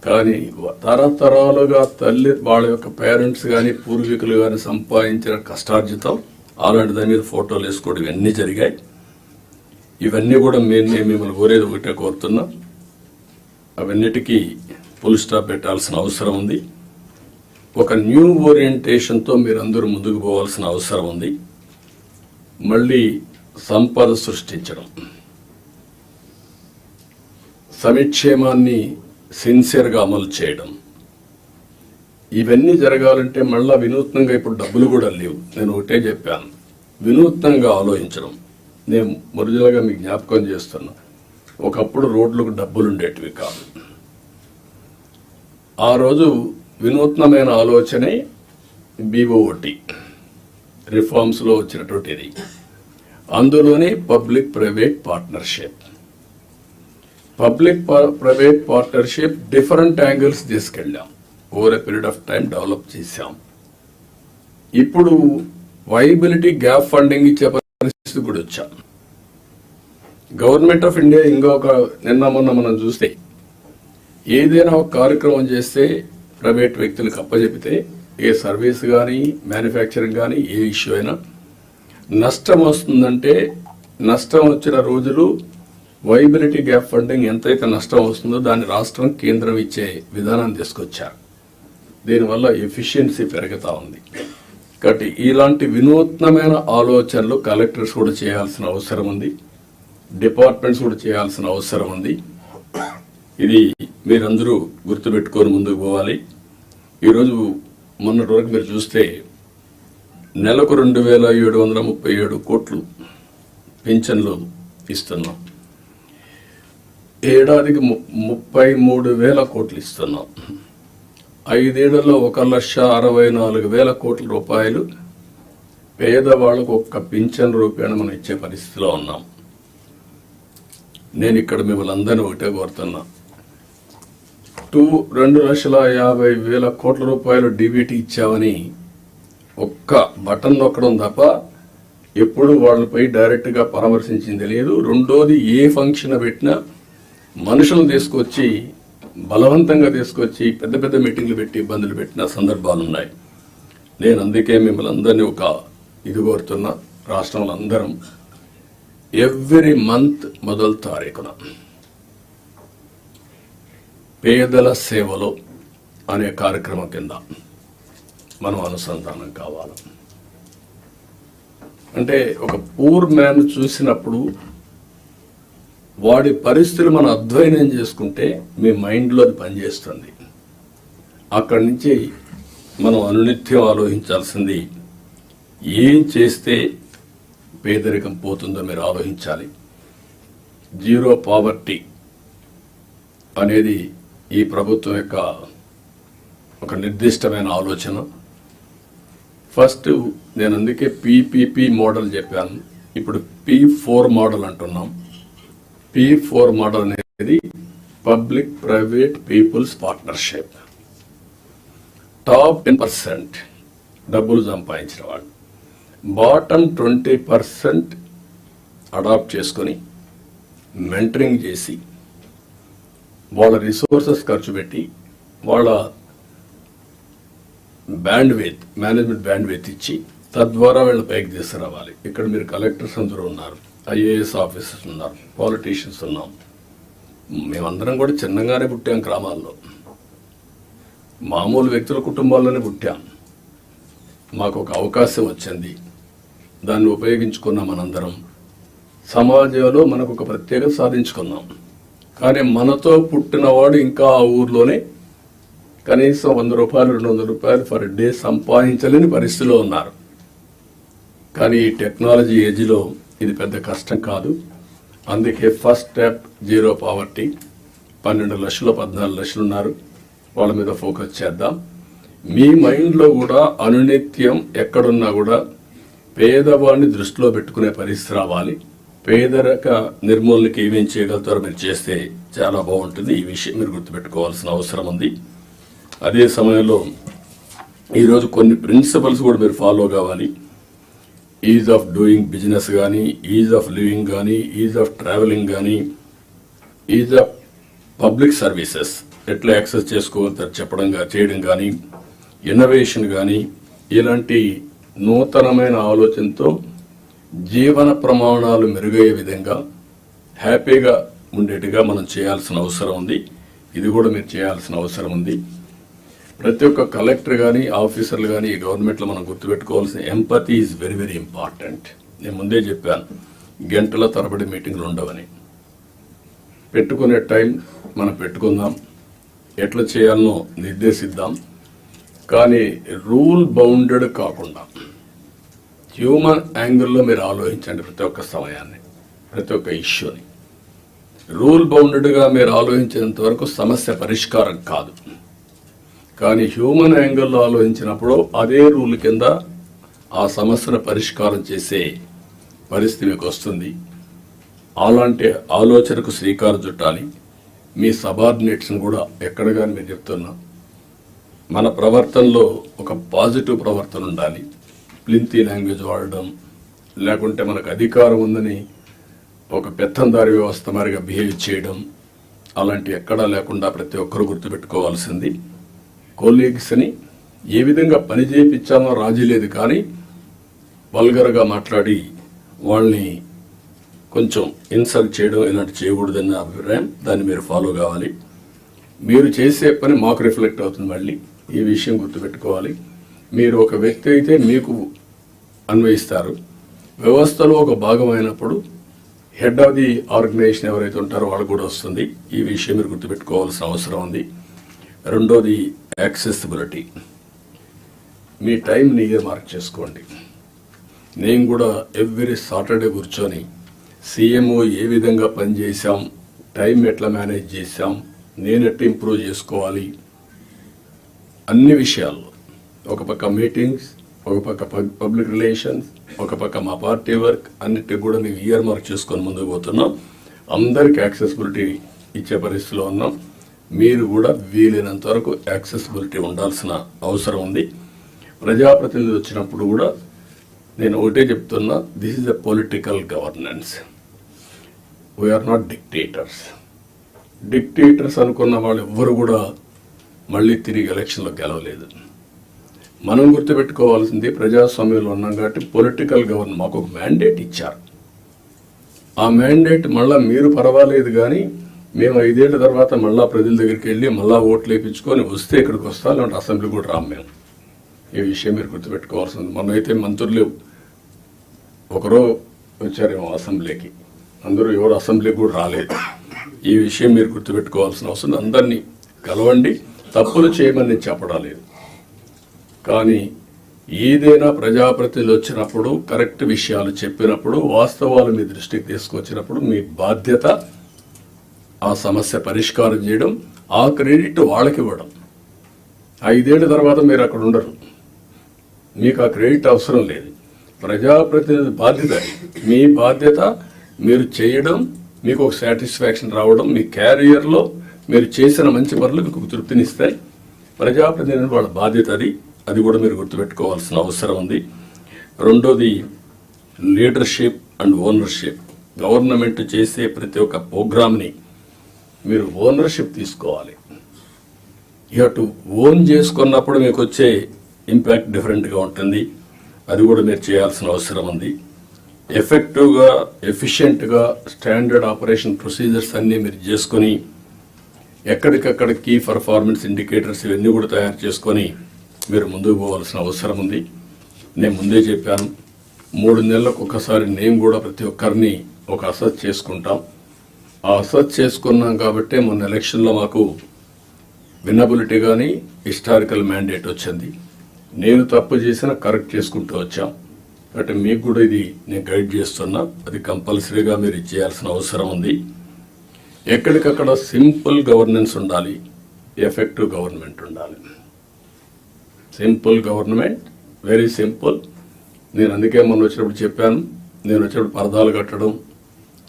కానీ తరతరాలుగా తల్లి వాళ్ళ యొక్క పేరెంట్స్ కానీ పూర్వీకులు కానీ సంపాదించిన కష్టార్జితం, అలాంటి దాని మీద ఫోటోలు వేసుకోవడం ఇవన్నీ జరిగాయి. ఇవన్నీ కూడా మిమ్మల్ని కోరేది ఒకటే కోరుతున్నా, అవన్నిటికీ ఫుల్ స్టాప్ పెట్టాల్సిన అవసరం ఉంది. ఒక న్యూ ఓరియంటేషన్తో మీరందరూ ముందుకు పోవాల్సిన అవసరం ఉంది. మళ్ళీ సంపద సృష్టించడం, సంక్షేమాన్ని సిన్సియర్గా అమలు చేయడం, ఇవన్నీ జరగాలంటే మళ్ళా వినూత్నంగా ఇప్పుడు డబ్బులు కూడా లేవు. నేను ఒకటే చెప్పాను, వినూత్నంగా ఆలోచించడం. నేను ఒరిజినల్గా మీకు జ్ఞాపకం చేస్తున్నా, ఒకప్పుడు రోడ్లకు డబ్బులు ఉండేటివి కాదు. ఆ రోజు వినూత్నమైన ఆలోచనే BOT రిఫార్మ్స్లో వచ్చినటువంటిది. అందులోనే public private partnership different angles తీసుకెళ్ళాం. Over a period of time develop చేశాం. ఇప్పుడు వైబిలిటీ గ్యాప్ ఫండింగ్ ఇచ్చే పరిస్థితి కూడా వచ్చాం. గవర్నమెంట్ ఆఫ్ ఇండియా నిన్న మొన్న మనం చూస్తే ఏదైనా ఒక కార్యక్రమం చేస్తే ప్రైవేట్ వ్యక్తులకు అప్పచెపితే, ఏ సర్వీస్ కానీ మ్యానుఫ్యాక్చరింగ్ కానీ ఏ ఇష్యూ అయినా నష్టం వస్తుందంటే, నష్టం వచ్చిన రోజులు వైబిలిటీ గ్యాప్ ఫండింగ్ ఎంతైతే నష్టం వస్తుందో దాన్ని రాష్ట్రం కేంద్రం ఇచ్చే విధానాన్ని తీసుకొచ్చారు. దీనివల్ల ఎఫిషియన్సీ పెరుగుతూ ఉంది. కాబట్టి ఇలాంటి వినూత్నమైన ఆలోచనలు కలెక్టర్స్ కూడా చేయాల్సిన అవసరం ఉంది, డిపార్ట్మెంట్స్ కూడా చేయాల్సిన అవసరం ఉంది. ఇది మీరందరూ గుర్తుపెట్టుకొని ముందుకు పోవాలి. ఈరోజు మొన్నటి వరకు మీరు చూస్తే నెలకు 2,737 కోట్లు పింఛన్లు ఇస్తున్నాం. ఏడాదికి 33,000 కోట్లు ఇస్తున్నాం. 5 ఏళ్లలో 1,64,000 కోట్ల రూపాయలు పేదవాళ్లకు ఒక్క పింఛన్ రూపేణ మనం ఇచ్చే పరిస్థితిలో ఉన్నాం. నేను ఇక్కడ మిమ్మల్ని అందరినీ ఒకటే కోరుతున్నా, 2,50,000 కోట్ల రూపాయలు DBT ఇచ్చామని ఒక్క బటన్ నొక్కడం తప్ప ఎప్పుడు వాళ్ళపై డైరెక్ట్గా పరామర్శించింది లేదు. రెండోది, ఏ ఫంక్షన్ పెట్టినా మనుషులను తీసుకొచ్చి బలవంతంగా తీసుకొచ్చి పెద్ద పెద్ద మీటింగ్లు పెట్టి ఇబ్బందులు పెట్టిన సందర్భాలు ఉన్నాయి. నేను అందుకే మిమ్మల్ని అందరినీ ఇది కోరుతున్నా, రాష్ట్రంలో అందరం ఎవ్రీ మంత్ మొదటి తారీఖున పేదల సేవలో అనే కార్యక్రమం కింద మనం అనుసంధానం కావాలి. అంటే ఒక పూర్ మ్యాన్ చూసినప్పుడు వాడి పరిస్థితులు మనం అధ్యయనం చేసుకుంటే మీ మైండ్లో అది పనిచేస్తుంది. అక్కడి నుంచి మనం అనునిత్యం ఆలోచించాల్సింది, ఏం చేస్తే పేదరికం పోతుందో మీరు ఆలోచించాలి. జీరో పావర్టీ అనేది ఈ ప్రభుత్వం యొక్క ఒక నిర్దిష్టమైన ఆలోచన. ఫస్ట్ నేను అందుకే PPP మోడల్ చెప్పాను. ఇప్పుడు P4 మోడల్ అంటున్నాం. P4 మోడల్ అనేది public private people's partnership. Top 10% డబ్బులు సంపాదించిన వాళ్ళు, బాటమ్ 20% అడాప్ట్ చేసుకొని మెంటరింగ్ చేసి వాళ్ళ రిసోర్సెస్ ఖర్చు పెట్టి వాళ్ళ మేనేజ్మెంట్ బ్యాండ్విడ్త్ ఇచ్చి తద్వారా వీళ్ళ పైకి తీసుకురావాలి. ఇక్కడ మీరు కలెక్టర్స్ అందరూ ఉన్నారు, ఐఏఎస్ ఆఫీసర్స్ ఉన్నారు, పాలిటీషియన్స్ ఉన్నాం. మేమందరం కూడా చిన్నగానే పుట్టాం, గ్రామాల్లో మామూలు వ్యక్తుల కుటుంబాల్లోనే పుట్టాం. మాకు ఒక అవకాశం వచ్చింది, దాన్ని ఉపయోగించుకున్నాం. మనందరం సమాజంలో మనకు ఒక ప్రత్యేకత సాధించుకున్నాం. కానీ మనతో పుట్టినవాడు ఇంకా ఆ ఊర్లోనే కనీసం 100 రూపాయలు 200 రూపాయలు పర్ డే సంపాదించలేని పరిస్థితిలో ఉన్నారు. కానీ ఈ టెక్నాలజీ ఏజ్లో ఇది పెద్ద కష్టం కాదు. అందుకే ఫస్ట్ స్టెప్ జీరో పావర్టీ. 12 లక్షలు 14 లక్షలు ఉన్నారు, వాళ్ళ మీద ఫోకస్ చేద్దాం. మీ మైండ్లో కూడా అనునిత్యం ఎక్కడున్నా కూడా పేదవాడిని దృష్టిలో పెట్టుకునే పరిస్థితి రావాలి. పేదరిక నిర్మూలనకి ఏమేం చేయగలుగుతారో మీరు చేస్తే చాలా బాగుంటుంది. ఈ విషయం మీరు గుర్తుపెట్టుకోవాల్సిన అవసరం ఉంది. అదే సమయంలో ఈరోజు కొన్ని ప్రిన్సిపల్స్ కూడా మీరు ఫాలో కావాలి. ఈజ్ ఆఫ్ డూయింగ్ బిజినెస్ కానీ, ఈజ్ ఆఫ్ లివింగ్ కానీ, ఈజ్ ఆఫ్ ట్రావెలింగ్ కానీ, ఈజ్ ఆఫ్ పబ్లిక్ సర్వీసెస్ ఎట్లా యాక్సెస్ చేసుకోగలుగుతారు చేయడం కానీ, ఇన్నోవేషన్ కానీ, ఇలాంటి నూతనమైన ఆలోచనతో జీవన ప్రమాణాలు మెరుగయ్యే విధంగా హ్యాపీగా ఉండేట్టుగా మనం చేయాల్సిన అవసరం ఉంది. ఇది కూడా మీరు చేయాల్సిన అవసరం ఉంది. ప్రతి ఒక్క కలెక్టర్ కానీ, ఆఫీసర్లు కానీ ఈ గవర్నమెంట్లో మనం గుర్తుపెట్టుకోవాల్సిన empathy is very very important. నేను ముందే చెప్పాను, గంటల తరబడి మీటింగ్లు ఉండవని. పెట్టుకునే టైం మనం పెట్టుకుందాం, ఎట్లా చేయాలనో నిర్దేశిద్దాం. కానీ రూల్ బౌండెడ్ కాకుండా హ్యూమన్ యాంగిల్లో మీరు ఆలోచించండి. ప్రతి ఒక్క సమయాన్ని, ప్రతి ఒక్క ఇష్యూని రూల్ బౌండెడ్గా మీరు ఆలోచించేంత వరకు సమస్య పరిష్కారం కాదు. కానీ హ్యూమన్ యాంగిల్లో ఆలోచించినప్పుడు అదే రూల్ కింద ఆ సమస్యను పరిష్కారం చేసే పరిస్థితి మీకు వస్తుంది. అలాంటి ఆలోచనకు శ్రీకారం చుట్టాలి. మీ సబార్డినేట్స్ని కూడా ఎక్కడ కానీ మీరు చెప్తున్నా, మన ప్రవర్తనలో ఒక పాజిటివ్ ప్రవర్తన ఉండాలి. ప్లింతీ లాంగ్వేజ్ వాడడం, లేకుంటే మనకు అధికారం ఉందని ఒక పెత్తందారి వ్యవస్థ మారిగా బిహేవ్ చేయడం, అలాంటి ఎక్కడా లేకుండా ప్రతి ఒక్కరూ గుర్తుపెట్టుకోవాల్సింది. కొలీగ్స్ని ఏ విధంగా పని చేయించామో రాజీ లేదు, కానీ వల్గర్గా మాట్లాడి వాళ్ళని కొంచెం ఇన్సల్ట్ చేయడం ఇలాంటి చేయకూడదన్న అభిప్రాయం. దాన్ని మీరు ఫాలో కావాలి. మీరు చేసే పని మాకు రిఫ్లెక్ట్ అవుతుంది. మళ్ళీ ఈ విషయం గుర్తుపెట్టుకోవాలి. మీరు ఒక వ్యక్తి అయితే మీకు అన్వయిస్తారు, వ్యవస్థలో ఒక భాగమైనప్పుడు హెడ్ ఆఫ్ ది ఆర్గనైజేషన్ ఎవరైతే ఉంటారో వాళ్ళకు కూడా వస్తుంది. ఈ విషయం మీరు గుర్తుపెట్టుకోవాల్సిన అవసరం ఉంది. రెండోది యాక్సెసిబిలిటీ. మీ టైంని ఇయర్ మార్క్ చేసుకోండి. నేను కూడా ఎవ్రీ సాటర్డే కూర్చొని సీఎంఓ ఏ విధంగా పనిచేశాం, టైం ఎట్లా మేనేజ్ చేశాం, నేను ఎట్లా ఇంప్రూవ్ చేసుకోవాలి, అన్ని విషయాల్లో ఒక పక్క మీటింగ్స్, ఒక పక్క పబ్లిక్ రిలేషన్స్, ఒక పక్క మా పార్టీ వర్క్, అన్నిటికి కూడా మేము ఇయర్ మార్క్ చేసుకొని ముందుకు పోతున్నాం. అందరికి యాక్సెసిబిలిటీ ఇచ్చే పరిస్థితిలో ఉన్నాం. మీరు కూడా వీలైనంత వరకు యాక్సెసిబిలిటీ ఉండాల్సిన అవసరం ఉంది. ప్రజాప్రతినిధులు వచ్చినప్పుడు కూడా నేను ఒకటే చెప్తున్నా, this is a political governance. We are not dictators. Dictators అనుకున్న వాళ్ళు ఎవ్వరు కూడా మళ్ళీ తిరిగి ఎలక్షన్లో గెలవలేదు. మనం గుర్తుపెట్టుకోవాల్సింది, ప్రజాస్వామ్యంలో ఉన్నాం కాబట్టి పొలిటికల్ గవర్నెన్స్ మాకు ఒక మ్యాండేట్ ఇచ్చారు. ఆ మ్యాండేట్ మళ్ళీ మీరు పర్వాలేదు, కానీ మేము 5 ఏళ్ల తర్వాత మళ్ళీ ప్రజల దగ్గరికి వెళ్ళి మళ్ళీ ఓట్లు వేయించుకొని వస్తే ఇక్కడికి వస్తాం, లేదంటే అసెంబ్లీ కూడా రాము మేము. ఈ విషయం మీరు గుర్తుపెట్టుకోవాల్సింది. మనమైతే మంత్రులు ఒకరో వచ్చారేమో అసెంబ్లీకి, అందరూ ఎవరు అసెంబ్లీకి కూడా రాలేదు. ఈ విషయం మీరు గుర్తుపెట్టుకోవాల్సిన అవసరం. అందరినీ కలవండి, తప్పులు చేయమని నేను చెప్పడం లేదు, కానీ ఏదైనా ప్రజాప్రతినిధులు వచ్చినప్పుడు కరెక్ట్ విషయాలు చెప్పినప్పుడు, వాస్తవాలు మీ దృష్టికి తీసుకొచ్చినప్పుడు మీ బాధ్యత ఆ సమస్య పరిష్కారం చేయడం, ఆ క్రెడిట్ వాళ్ళకి ఇవ్వడం. 5 ఏళ్ల తర్వాత మీరు అక్కడ ఉండరు, మీకు ఆ క్రెడిట్ అవసరం లేదు. ప్రజాప్రతినిధి బాధ్యత, మీ బాధ్యత మీరు చేయడం, మీకు ఒక సాటిస్ఫాక్షన్ రావడం, మీ క్యారియర్లో మీరు చేసిన మంచి పనులు మీకు తృప్తినిస్తాయి. ప్రజాప్రతినిధులు వాళ్ళ బాధ్యత అది కూడా మీరు గుర్తుపెట్టుకోవాల్సిన అవసరం ఉంది. రెండోది లీడర్షిప్ అండ్ ఓనర్షిప్. గవర్నమెంట్ చేసే ప్రతి ఒక్క ప్రోగ్రామ్ని మీరు ఓనర్షిప్ తీసుకోవాలి. టు ఓన్ చేసుకున్నప్పుడు మీకు వచ్చే ఇంపాక్ట్ డిఫరెంట్గా ఉంటుంది. అది కూడా మీరు చేయాల్సిన అవసరం ఉంది. ఎఫెక్టివ్గా, ఎఫిషియెంట్గా స్టాండర్డ్ ఆపరేషన్ ప్రొసీజర్స్ అన్నీ మీరు చేసుకొని ఎక్కడికక్కడ కీ పర్ఫార్మెన్స్ ఇండికేటర్స్ ఇవన్నీ కూడా తయారు చేసుకొని మీరు ముందుకు పోవాల్సిన అవసరం ఉంది. నేను ముందే చెప్పాను, 3 నెలలకు ఒకసారి నేను కూడా ప్రతి ఒక్కరిని ఒక అసెస్ చేసుకుంటాం. ఆ అసెస్ చేసుకున్నాం కాబట్టి మొన్న ఎలక్షన్లో మాకు విన్నబిలిటీ కానీ హిస్టారికల్ మ్యాండేట్ వచ్చింది. నేను తప్పు చేసినా కరెక్ట్ చేసుకుంటూ వచ్చాం. అంటే మీకు కూడా ఇది నేను గైడ్ చేస్తున్నా. అది కంపల్సరీగా మీరు చేయాల్సిన అవసరం ఉంది. ఎక్కడికక్కడ సింపుల్ గవర్నెన్స్ ఉండాలి, ఎఫెక్టివ్ గవర్నమెంట్ ఉండాలి. Simple government, very simple. నేను అందుకే మొన్న వచ్చినప్పుడు చెప్పాను, నేను వచ్చినప్పుడు పరదాలు కట్టడం,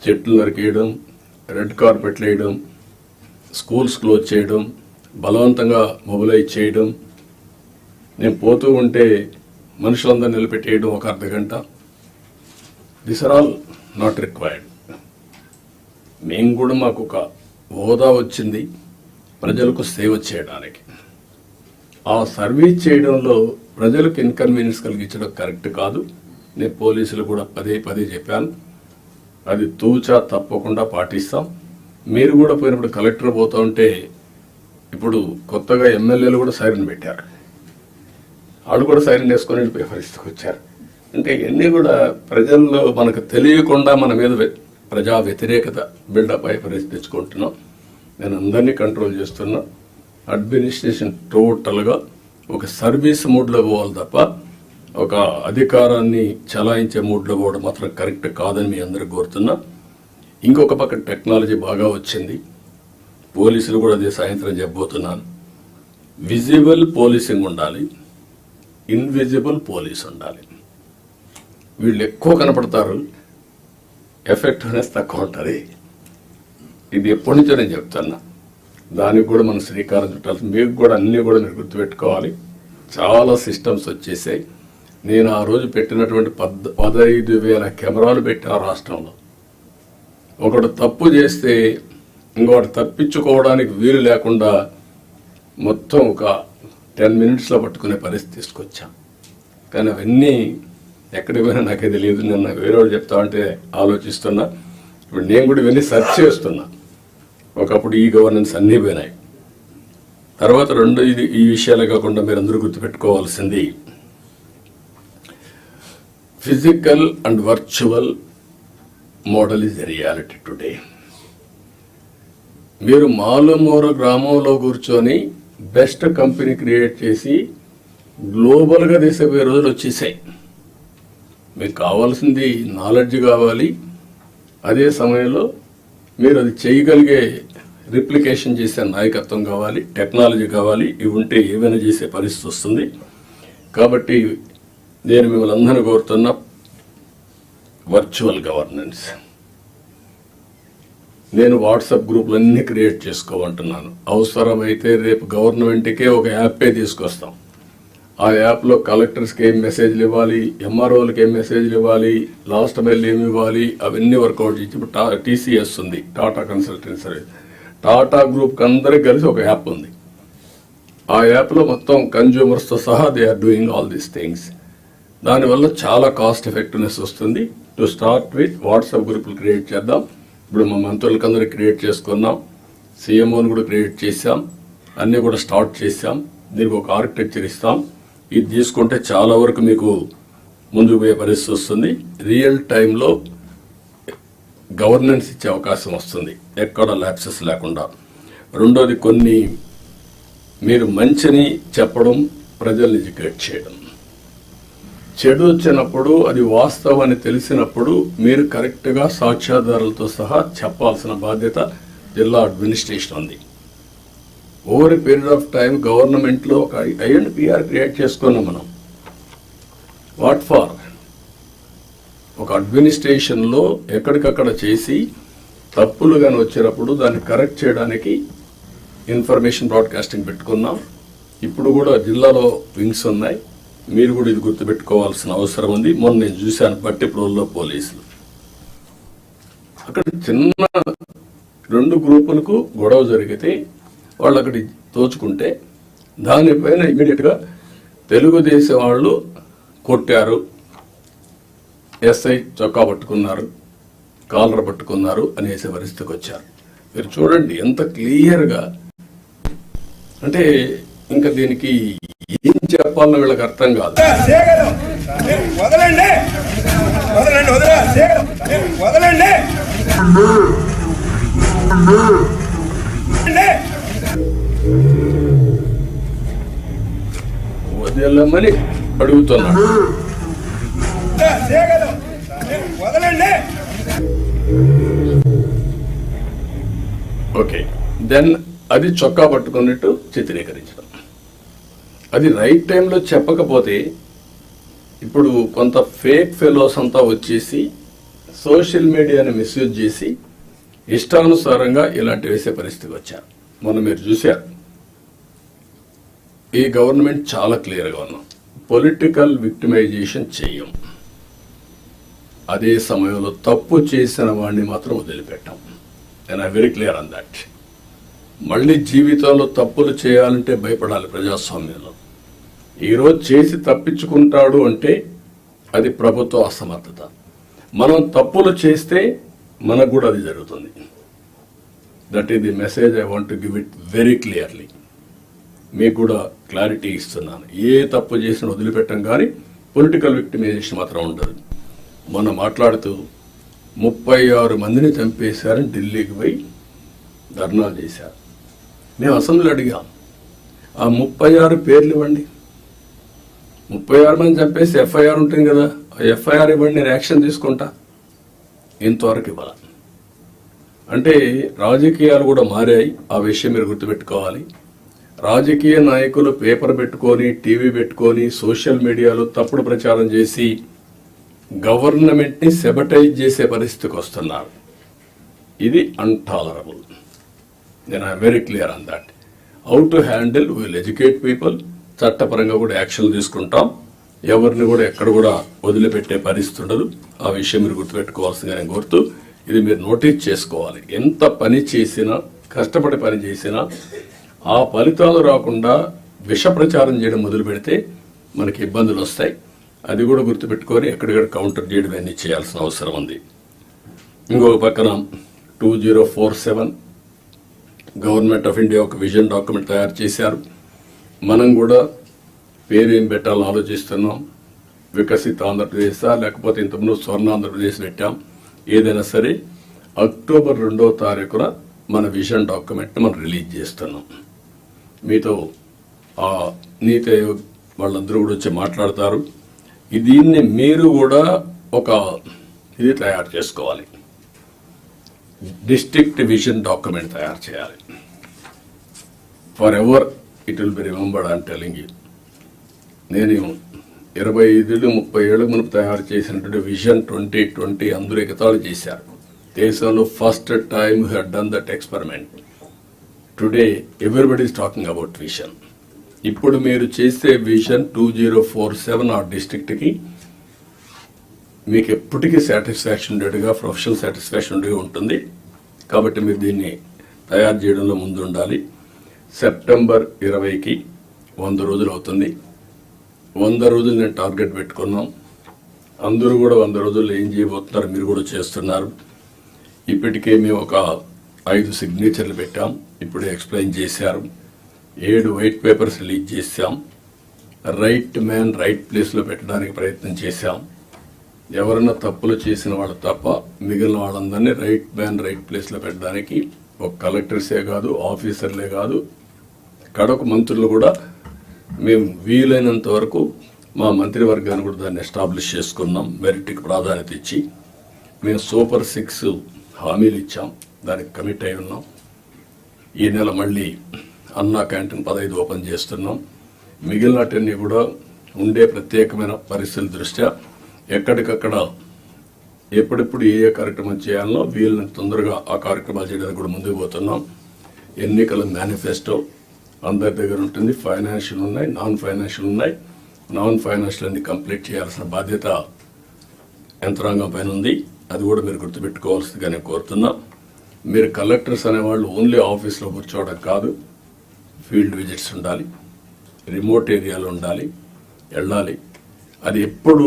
చెట్లు నరికేయడం, రెడ్ కార్పెట్లు వేయడం, స్కూల్స్ క్లోజ్ చేయడం, బలవంతంగా మొబిలైజ్ చేయడం, నేను పోతూ ఉంటే మనుషులందరూ నిలబెట్టేయడం ఒక అర్ధగంట. This are all not required. మేము కూడా మాకు ఒక హోదా వచ్చింది ప్రజలకు సేవ చేయడానికి. ఆ సర్వీస్ చేయడంలో ప్రజలకు ఇన్కన్వీనియన్స్ కలిగించడం కరెక్ట్ కాదు. నేను పోలీసులు కూడా పదే చెప్పాను, అది తూచా తప్పకుండా పాటిస్తాం. మీరు కూడా పోయినప్పుడు కలెక్టర్ పోతూ ఉంటే ఇప్పుడు కొత్తగా ఎమ్మెల్యేలు కూడా సైరన్ పెట్టారు. వాళ్ళు కూడా సైరన్ వేసుకొని వెళ్ళిపోయే పరిస్థితికి వచ్చారు. అంటే ఇవన్నీ కూడా ప్రజల్లో మనకు తెలియకుండా మన మీద ప్రజా వ్యతిరేకత బిల్డప్ అయ్యే పరిస్థితి తెచ్చుకుంటున్నాం. నేను అందరినీ కంట్రోల్ చేస్తున్నా. అడ్మినిస్ట్రేషన్ టోటల్గా ఒక సర్వీస్ మూడ్లో పోవాలి తప్ప ఒక అధికారాన్ని చలాయించే మూడ్లో పోవడం మాత్రం కరెక్ట్ కాదని మీ అందరూ కోరుతున్నా. ఇంకొక పక్క టెక్నాలజీ బాగా వచ్చింది. పోలీసులు కూడా అదే సాయంత్రం చెప్పబోతున్నాను. విజిబుల్ పోలీసింగ్ ఉండాలి, ఇన్విజిబుల్ పోలీస్ ఉండాలి. వీళ్ళు ఎక్కువ కనపడతారు, ఎఫెక్టివ్నెస్ తక్కువ ఉంటుంది. ఇది ఎప్పటి నుంచో నేను చెప్తున్నా. దానికి కూడా మనం శ్రీకారం చుట్టాలి. మీకు కూడా అన్నీ కూడా మీరు గుర్తుపెట్టుకోవాలి. చాలా సిస్టమ్స్ వచ్చేసాయి. నేను ఆ రోజు పెట్టినటువంటి 15,000 కెమెరాలు పెట్టిన రాష్ట్రంలో. ఒకడు తప్పు చేస్తే ఇంకొకటి తప్పించుకోవడానికి వీలు లేకుండా మొత్తం ఒక 10 మినిట్స్లో పట్టుకునే పరిస్థితి తీసుకొచ్చాం. కానీ అవన్నీ ఎక్కడికి పోయినా నాకే తెలియదు. నిన్న వేరే వాళ్ళు చెప్తా ఉంటే ఆలోచిస్తున్నా. ఇప్పుడు నేను కూడా ఇవన్నీ సెర్చ్ చేస్తున్నా. ఒకప్పుడు ఈ గవర్నెన్స్ అన్నీ పోయినాయి. తర్వాత రెండు ఈ విషయాలే కాకుండా మీరు అందరూ గుర్తుపెట్టుకోవాల్సింది, physical and virtual model is a reality today. మీరు మాలుమూర గ్రామంలో కూర్చొని బెస్ట్ కంపెనీ క్రియేట్ చేసి గ్లోబల్గా తీసిపోయే రోజులు వచ్చేసాయి. మీకు కావాల్సింది నాలెడ్జ్ కావాలి, అదే సమయంలో మీరు అది చేయగలిగే రిప్లికేషన్ చేసే నాయకత్వం కావాలి, టెక్నాలజీ కావాలి. ఇవి ఉంటే ఏమైనా చేసే పరిస్థితి వస్తుంది. కాబట్టి నేను మిమ్మల్ని అందరినీ కోరుతున్నా, వర్చువల్ గవర్నెన్స్. నేను వాట్సాప్ గ్రూపులన్నీ క్రియేట్ చేసుకోమంటున్నాను. అవసరమైతే రేపు గవర్నమెంట్కే ఒక యాపే తీసుకొస్తాం. ఆ యాప్లో కలెక్టర్స్కి ఏం మెసేజ్లు ఇవ్వాలి, ఎంఆర్ఓలకి ఏం మెసేజ్లు ఇవ్వాలి, లాస్ట్ మైల్ ఏమి ఇవ్వాలి, అవన్నీ వర్కౌట్ చేసి ఇప్పుడు TCS ఉంది, టాటా కన్సల్టెన్సీ సర్వీస్. టాటా గ్రూప్కి అందరికి కలిసి ఒక యాప్ ఉంది. ఆ యాప్లో మొత్తం కన్జ్యూమర్స్తో సహా they are doing all these things. దానివల్ల చాలా కాస్ట్ ఎఫెక్టివ్నెస్ వస్తుంది. టు స్టార్ట్ విత్ వాట్సాప్ గ్రూపులు క్రియేట్ చేద్దాం. ఇప్పుడు మా మంత్రులకి అందరూ క్రియేట్ చేసుకున్నాం, CMOని కూడా క్రియేట్ చేశాం, అన్నీ కూడా స్టార్ట్ చేశాం. దీనికి ఒక ఆర్కిటెక్చర్ ఇస్తాం. ఇది తీసుకుంటే చాలా వరకు మీకు ముందుకు పోయే పరిస్థితి వస్తుంది. రియల్ టైంలో గవర్నెన్స్ ఇచ్చే అవకాశం వస్తుంది, ఎక్కడ ల్యాప్సెస్ లేకుండా. రెండోది, కొన్ని మీరు మంచిని చెప్పడం, ప్రజల్ని ఎడ్యుకేట్ చేయడం. చెడు వచ్చినప్పుడు అది వాస్తవాన్ని తెలిసినప్పుడు మీరు కరెక్ట్గా సాక్ష్యాధారాలతో సహా చెప్పాల్సిన బాధ్యత జిల్లా అడ్మినిస్ట్రేషన్ ఉంది. Over a period of time గవర్నమెంట్లో ఒక INPR క్రియేట్ చేసుకున్నాం మనం. What for? ఒక అడ్మినిస్ట్రేషన్లో ఎక్కడికక్కడ చేసి తప్పులు కానీ వచ్చినప్పుడు దాన్ని కరెక్ట్ చేయడానికి ఇన్ఫర్మేషన్ బ్రాడ్కాస్టింగ్ పెట్టుకున్నాం. ఇప్పుడు కూడా జిల్లాలో వింగ్స్ ఉన్నాయి. మీరు కూడా ఇది గుర్తుపెట్టుకోవాల్సిన అవసరం ఉంది. మొన్న నేను చూశాను బట్టిప్రోల్లో పోలీసులు అక్కడ చిన్న 2 గ్రూపులకు గొడవ జరిగితే వాళ్ళు అక్కడి తోచుకుంటే దానిపైన ఇమీడియట్గా తెలుగుదేశం వాళ్ళు కొట్టారు, ఎస్ఐ చొక్కా పట్టుకున్నారు, కాలర్ పట్టుకున్నారు అనేసే పరిస్థితికి వచ్చారు. మీరు చూడండి ఎంత క్లియర్గా, అంటే ఇంకా దీనికి ఏం చెప్పాలన్న వీళ్ళకి అర్థం కాదు. వదలమని అడుగుతున్నాడు. ఓకే, దెన్ అది చొక్కా పట్టుకున్నట్టు చిత్రీకరించడం, అది రైట్ టైంలో చెప్పకపోతే ఇప్పుడు కొంత ఫేక్ ఫెలోస్ అంతా వచ్చేసి సోషల్ మీడియాని మిస్యూజ్ చేసి ఇష్టానుసారంగా ఇలాంటి వేసే పరిస్థితికి వచ్చారు. మొన్న మీరు చూశారు, ఈ గవర్నమెంట్ చాలా క్లియర్గా ఉన్నాం, పొలిటికల్ విక్టిమైజేషన్ చెయ్యం. అదే సమయంలో తప్పు చేసిన వాడిని మాత్రం వదిలిపెట్టాం. And I very clear on that. మళ్ళీ జీవితంలో తప్పులు చేయాలంటే భయపడాలి ప్రజాస్వామ్యంలో. ఈరోజు చేసి తప్పించుకుంటాడు అంటే అది ప్రభుత్వ అసమర్థత. మనం తప్పులు చేస్తే మనకు కూడా అది జరుగుతుంది. That is the message I want to give it very clearly. మీకు కూడా క్లారిటీ ఇస్తున్నాను. ఏ తప్పు చేసినా వదిలిపెట్టం, కానీ పొలిటికల్ విక్టిమైజేషన్ మాత్రం ఉండదు. మొన్న మాట్లాడుతూ 36 మందిని చంపేశారని ఢిల్లీకి పోయి ధర్నాలు చేశారు. మేము అసెంబ్లీలో అడిగాం, ఆ 36 పేర్లు ఇవ్వండి. 36 మంది చంపేసి ఎఫ్ఐఆర్ ఉంటుంది కదా, ఆ ఎఫ్ఐఆర్ ఇవ్వండి, నేను యాక్షన్ తీసుకుంటా. ఇంతవరకు ఇవ్వాలి. అంటే రాజకీయాలు కూడా మారాయి. ఆ విషయం మీరు గుర్తుపెట్టుకోవాలి. రాజకీయ నాయకులు పేపర్ పెట్టుకొని, టీవీ పెట్టుకొని, సోషల్ మీడియాలో తప్పుడు ప్రచారం చేసి గవర్నమెంట్ ని సెబటైజ్ చేసే పరిస్థితికి వస్తున్నారు. ఇది అన్టాలరబుల్. నేను I very clear on that. How to handle, will educate people. చట్టపరంగా కూడా యాక్షన్ తీసుకుంటాం. ఎవరిని కూడా ఎక్కడ కూడా వదిలిపెట్టే పరిస్థితి ఉండదు. ఆ విషయం మీరు గుర్తుపెట్టుకోవాల్సిందిగా నేను కోరుతూ, ఇది మీరు నోటీస్ చేసుకోవాలి. ఎంత పని చేసినా, కష్టపడి పని చేసినా ఆ ఫలితాలు రాకుండా విష ప్రచారం చేయడం మొదలు పెడితే మనకి ఇబ్బందులు వస్తాయి. అది కూడా గుర్తుపెట్టుకొని ఎక్కడిక్కడ కౌంటర్ చేయడం అన్నీ చేయాల్సిన అవసరం ఉంది. ఇంకొక పక్కన 2047 గవర్నమెంట్ ఆఫ్ ఇండియా ఒక విజన్ డాక్యుమెంట్ తయారు చేశారు. మనం కూడా పేరేం పెట్టాలని ఆలోచిస్తున్నాం. వికసిత ఆంధ్రప్రదేశా, లేకపోతే ఇంతకుముందు స్వర్ణ ఆంధ్రప్రదేశ్ పెట్టాం. ఏదైనా సరే అక్టోబర్ 2వ తారీఖున మన విజన్ డాక్యుమెంట్ మనం రిలీజ్ చేస్తున్నాం. మీతో ఆ నీతి ఆయోగ్ వాళ్ళందరూ కూడా వచ్చి మాట్లాడతారు. దీన్ని మీరు కూడా ఒక ఇది తయారు చేసుకోవాలి. డిస్ట్రిక్ట్ విజన్ డాక్యుమెంట్ తయారు చేయాలి. For ever it will be remembered. I'm telling you. నేను 25-30 ఏళ్ళ మునుపు తయారు చేసినటువంటి విజన్ 2020 అందరూ ఎగతాళి చేశారు. దేశంలో first time who had done that experiment. Today everybody is talking about vision. ఇప్పుడు మీరు చేసే విజన్ 2047 ఆ డిస్ట్రిక్ట్కి మీకు ఎప్పటికీ సాటిస్ఫాక్షన్ ఉండేట్టుగా, ప్రొఫెషనల్ సాటిస్ఫాక్షన్ ఉండేగా ఉంటుంది. కాబట్టి మీరు దీన్ని తయారు చేయడంలో ముందు ఉండాలి. సెప్టెంబర్ 20కి 100 రోజులు అవుతుంది. 100 రోజులు నేను టార్గెట్ పెట్టుకున్నాం. అందరూ కూడా 100 రోజుల్లో ఏం చేయబోతున్నారు మీరు కూడా చేస్తున్నారు. ఇప్పటికే మేము ఒక 5 సిగ్నేచర్లు పెట్టాం. ఇప్పుడే ఎక్స్ప్లెయిన్ చేశారు. 7 వైట్ పేపర్స్ రిలీజ్ చేశాం. రైట్ మ్యాన్ రైట్ ప్లేస్లో పెట్టడానికి ప్రయత్నం చేశాం. ఎవరన్నా తప్పులు చేసిన వాళ్ళు తప్ప మిగిలిన వాళ్ళందరినీ రైట్ మ్యాన్ రైట్ ప్లేస్లో పెట్టడానికి ఒక కలెక్టర్సే కాదు, ఆఫీసర్లే కాదు, కడకు మంత్రులు కూడా మేము వీలైనంత వరకు మా మంత్రివర్గాన్ని కూడా దాన్ని ఎస్టాబ్లిష్ చేసుకున్నాం. మెరిట్కి ప్రాధాన్యత ఇచ్చి మేము సూపర్ 6 హామీలు ఇచ్చాం. దానికి కమిట్ అయి ఉన్నాం. ఈ నెల మళ్ళీ అన్నా క్యాంటీన్ 15 ఓపెన్ చేస్తున్నాం. మిగిలినటన్నీ కూడా ఉండే ప్రత్యేకమైన పరిస్థితుల దృష్ట్యా ఎక్కడికక్కడ ఎప్పుడెప్పుడు ఏ కార్యక్రమం చేయాలనో వీళ్ళని తొందరగా ఆ కార్యక్రమాలు చేయడానికి కూడా ముందుకు పోతున్నాం. ఎన్నికల మేనిఫెస్టో అందరి దగ్గర ఉంటుంది. ఫైనాన్షియల్ ఉన్నాయి, నాన్ ఫైనాన్షియల్ ఉన్నాయి. నాన్ ఫైనాన్షియల్ అన్ని కంప్లీట్ చేయాల్సిన బాధ్యత యంత్రాంగం పైన ఉంది. అది కూడా మీరు గుర్తుపెట్టుకోవాల్సిందిగా నేను కోరుతున్నా. మీరు కలెక్టర్స్ అనేవాళ్ళు ఓన్లీ ఆఫీస్లో కూర్చోవడం కాదు, ఫీల్డ్ విజిట్స్ ఉండాలి, రిమోట్ ఏరియాలో ఉండాలి, వెళ్ళాలి. అది ఎప్పుడు